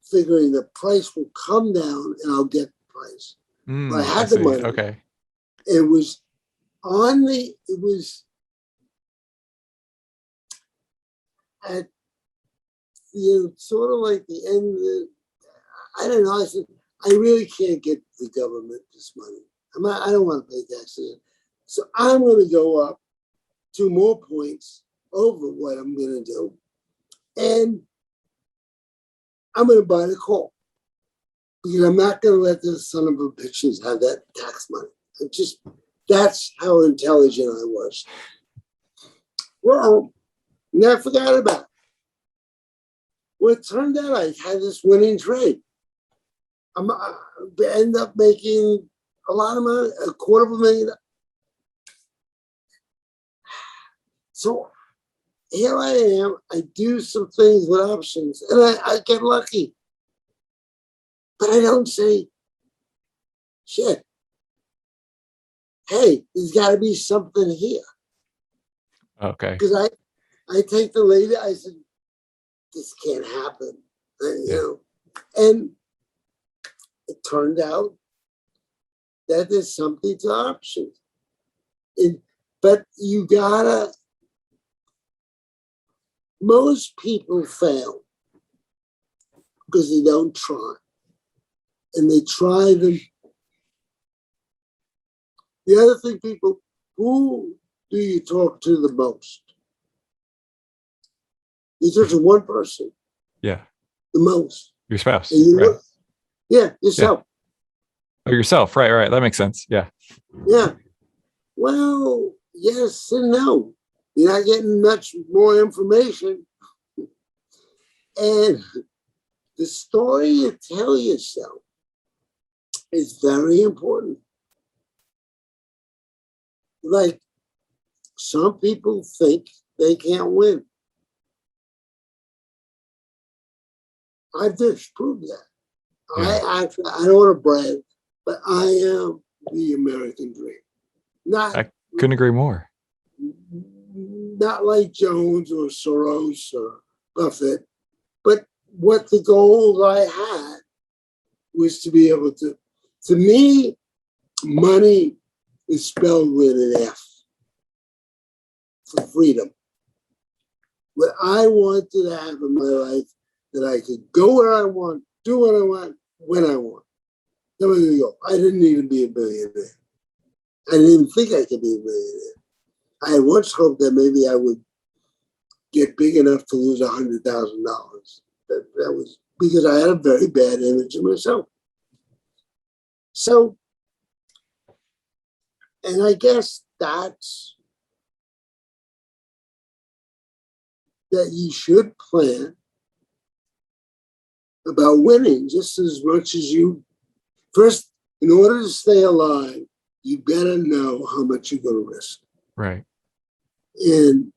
A: figuring the price will come down and I'll get the price. But I had the money.
B: Okay.
A: It was at, sort of like the end of the, I don't know. I said, I really can't get the government this money. I don't want to pay taxes. So I'm going to go up 2 more points over what I'm going to do. And I'm going to buy the call. Because I'm not going to let the son of a bitches have that tax money. That's how intelligent I was. Well, I forgot about it. Well, it turned out I had this winning trade. I end up making a lot of money, $250,000. So here I am. I do some things with options, and I get lucky. But I don't say, shit, hey, there's got to be something here.
B: Okay.
A: Because I take the lady, I said, this can't happen. And it turned out that there's something to options. But you gotta, most people fail because they don't try. And they try them. The other thing, people, who do you talk to the most? You talk to one person.
B: Yeah.
A: The most.
B: Your spouse.
A: Right. Yeah, yourself.
B: Yeah. Oh, yourself. Right. That makes sense. Yeah.
A: Yeah. Well, yes and no. You're not getting much more information. And the story you tell yourself is very important. Like, some people think they can't win. I've disproved that.
B: Yeah.
A: I don't want to brag, but I am the American dream.
B: I couldn't agree more.
A: Not like Jones or Soros or Buffett, but what the goal I had was to be able to me, money is spelled with an F for freedom. What I wanted to have in my life, that I could go where I want, do what I want, when I want. There we go. I didn't need to be a billionaire. I didn't even think I could be a billionaire. I had once hoped that maybe I would get big enough to lose $100,000. That was because I had a very bad image of myself. So, and I guess that's that you should plan about winning just as much as you. First, in order to stay alive, you better know how much you're going to risk.
B: Right.
A: And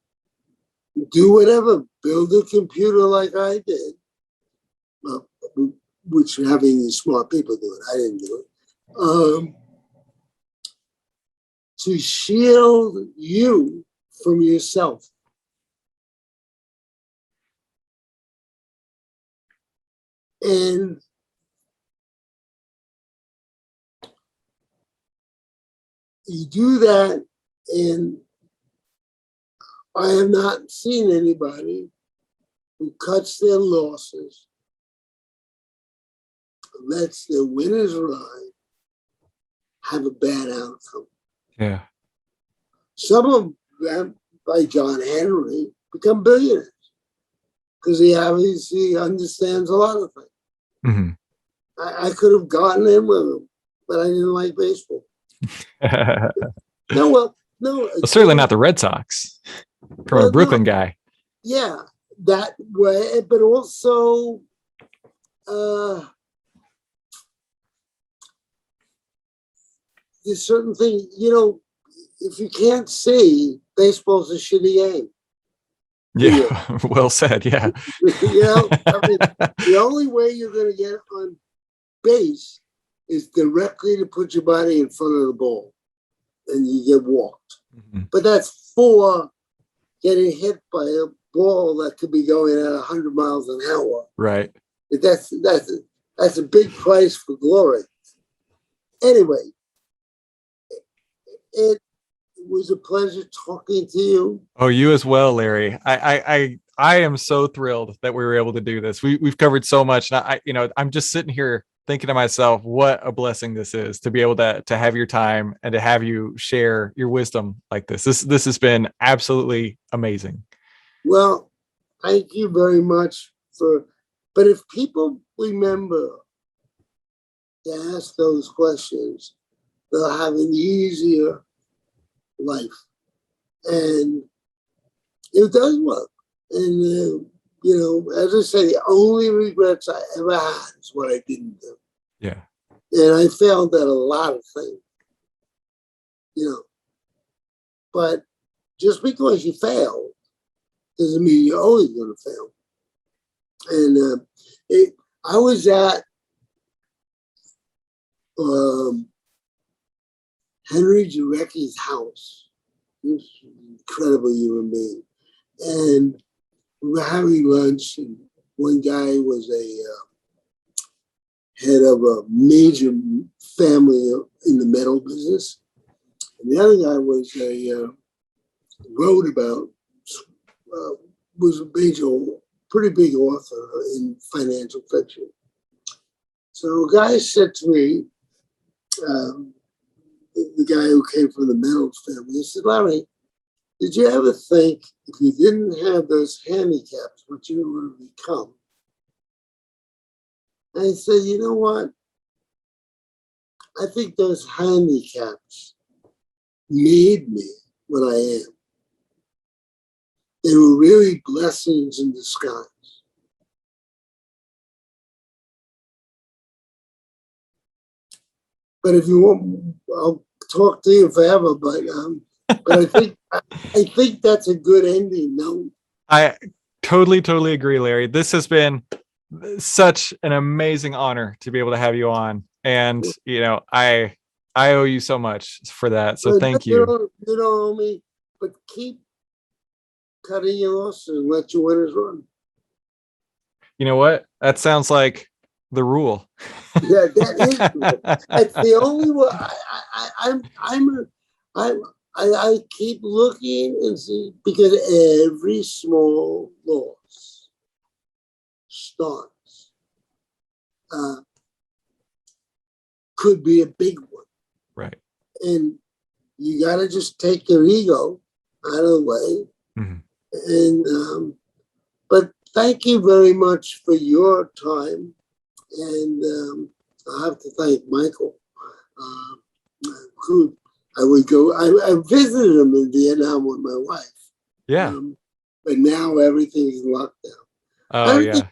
A: do whatever. Build a computer like I did, which having these smart people do it. I didn't do it. To shield you from yourself. And you do that, and I have not seen anybody who cuts their losses, lets their winners ride, have a bad outcome.
B: Yeah.
A: Some of them, like John Henry, become billionaires because he obviously understands a lot of things.
B: Mm-hmm.
A: I could have gotten in with him, but I didn't like baseball. No.
B: Well, certainly not the Red Sox. From a Brooklyn guy.
A: Yeah, that way, but also there's certain things, if you can't see, baseball's a shitty game. do you?
B: Yeah. Well said. Yeah.
A: I mean, the only way you're going to get on base is directly to put your body in front of the ball and you get walked.
B: Mhm.
A: But that's for getting hit by a ball that could be going at 100 miles an hour.
B: Right.
A: That's a big price for glory. Anyway, it was a pleasure talking to you.
B: Oh, you as well, Larry. I am so thrilled that we were able to do this. We've covered so much, and I'm just sitting here thinking to myself, what a blessing this is to be able to have your time and to have you share your wisdom like this. This has been absolutely amazing.
A: Well, thank you very much for. But if people remember to ask those questions, they'll have an easier life, and it does work. And as I say, the only regrets I ever had is what I didn't do,
B: Yeah.
A: and I failed at a lot of things. But just because you fail doesn't mean you're always going to fail. And I was at Henry Jarecki's house. He was an incredible human being. And we were having lunch, and one guy was a head of a major family in the metal business. And the other guy was wrote about, was a pretty big author in financial fiction. So a guy said to me, the guy who came from the metals family, he said, Larry, did you ever think if you didn't have those handicaps, what you would become? And I said, you know what? I think those handicaps made me what I am. They were really blessings in disguise. But if you want, I'll talk to you forever. But I think that's a good ending. No,
B: I totally agree, Larry. This has been such an amazing honor to be able to have you on, and I owe you so much for that. So thank you.
A: You don't owe me, but keep cutting your losses and let your winners run.
B: You know what? That sounds like the rule.
A: Yeah, that is. It's the only way. I keep looking and see, because every small loss starts could be a big one.
B: Right.
A: And you got to just take your ego out of the way.
B: Mm-hmm.
A: And but thank you very much for your time. And I have to thank Michael, who I would go. I visited him in Vietnam with my wife.
B: Yeah.
A: But now everything's locked down.
B: Oh yeah.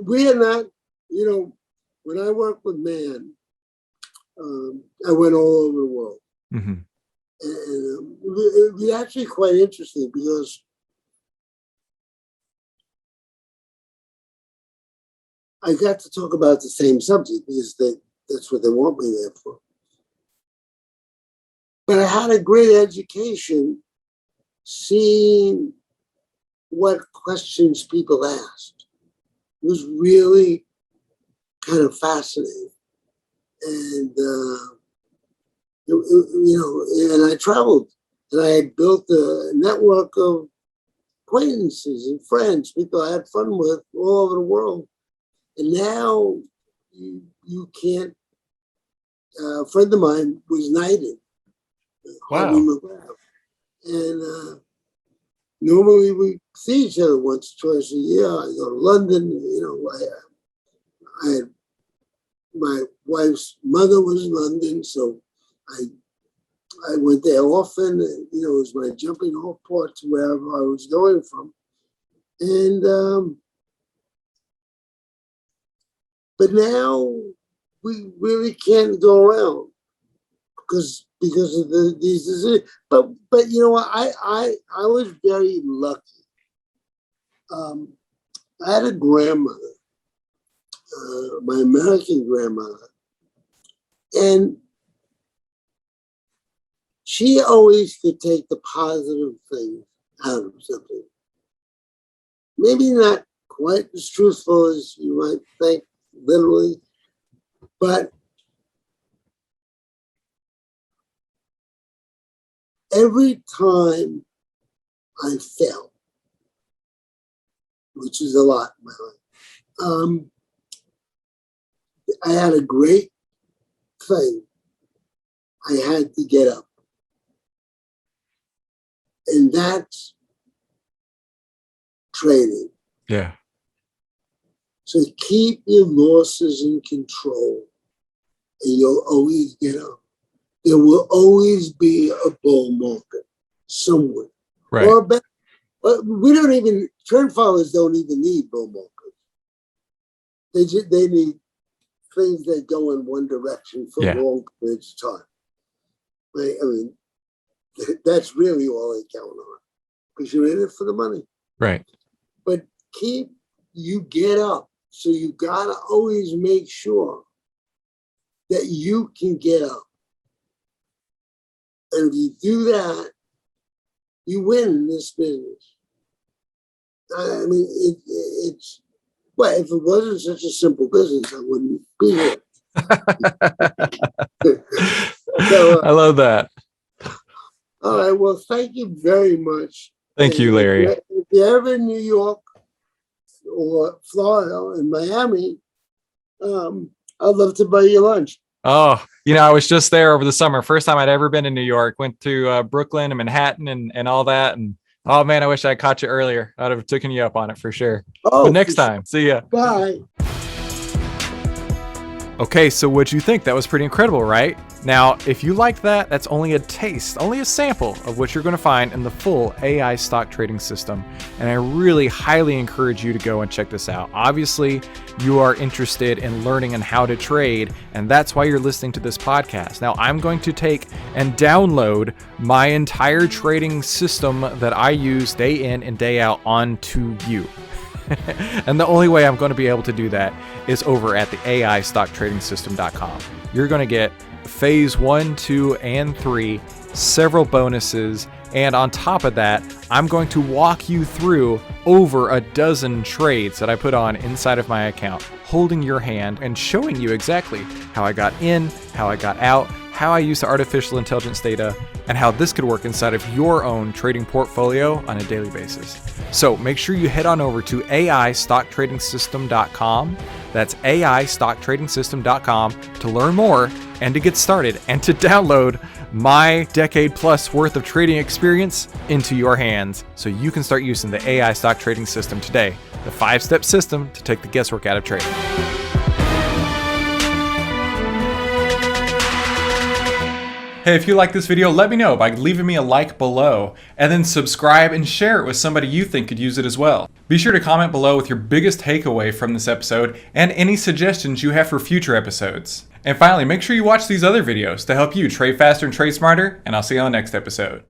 A: We are not. When I worked with Man, I went all over the world,
B: Mm-hmm.
A: and it was actually quite interesting because I got to talk about the same subject because that's what they want me there for. But I had a great education seeing what questions people asked. It was really kind of fascinating. And, and I traveled and I built a network of acquaintances and friends, people I had fun with all over the world. And now you can't. A friend of mine was knighted.
B: Wow.
A: And normally we see each other once or twice a year. I go to London. I had my wife's mother was in London, so I went there often. And, it was my jumping off point to wherever I was going from. And but now we really can't go around because of these diseases. But you know what? I was very lucky I had a grandmother, my American grandmother, and she always could take the positive things out of something. Maybe not quite as truthful as you might think, literally, but every time I fell, which is a lot in my life, I had a great thing. I had to get up. And that's training.
B: Yeah.
A: So keep your losses in control and you'll always get up. There will always be a bull market somewhere.
B: Right.
A: Or better, but we don't even, trend followers don't even need bull markets. They need things that go in one direction for long periods of time. Right? I mean, that's really all they count on because you're in it for the money.
B: Right.
A: But you get up. So you gotta always make sure that you can get up. And if you do that, you win in this business. I mean, it's, well, if it wasn't such a simple business, I wouldn't be here. So,
B: I love that.
A: All right. Well, thank you very much.
B: Thank you, Larry.
A: If you're ever in New York or Florida and Miami, I'd love to buy you lunch.
B: Oh, I was just there over the summer. First time I'd ever been in New York. Went to Brooklyn and Manhattan and all that. And oh man, I wish I caught you earlier. I'd have taken you up on it for sure.
A: Oh,
B: but next time. See ya.
A: Bye.
B: Okay, so what'd you think? That was pretty incredible, right? Now, if you like that, that's only a taste, only a sample of what you're going to find in the full AI stock trading system. And I really highly encourage you to go and check this out. Obviously, you are interested in learning on how to trade, and that's why you're listening to this podcast. Now, I'm going to take and download my entire trading system that I use day in and day out onto you. And the only way I'm going to be able to do that is over at the AIStockTradingSystem.com. You're going to get phase 1, 2, and 3, several bonuses, and on top of that, I'm going to walk you through over a dozen trades that I put on inside of my account, holding your hand and showing you exactly how I got in, how I got out, how I use the artificial intelligence data, and how this could work inside of your own trading portfolio on a daily basis. So make sure you head on over to AIStockTradingSystem.com. That's AIStockTradingSystem.com to learn more and to get started and to download my decade plus worth of trading experience into your hands so you can start using the AI stock trading system today, the 5-step system to take the guesswork out of trading. Hey, if you like this video, let me know by leaving me a like below, and then subscribe and share it with somebody you think could use it as well. Be sure to comment below with your biggest takeaway from this episode and any suggestions you have for future episodes. And finally, make sure you watch these other videos to help you trade faster and trade smarter, and I'll see you on the next episode.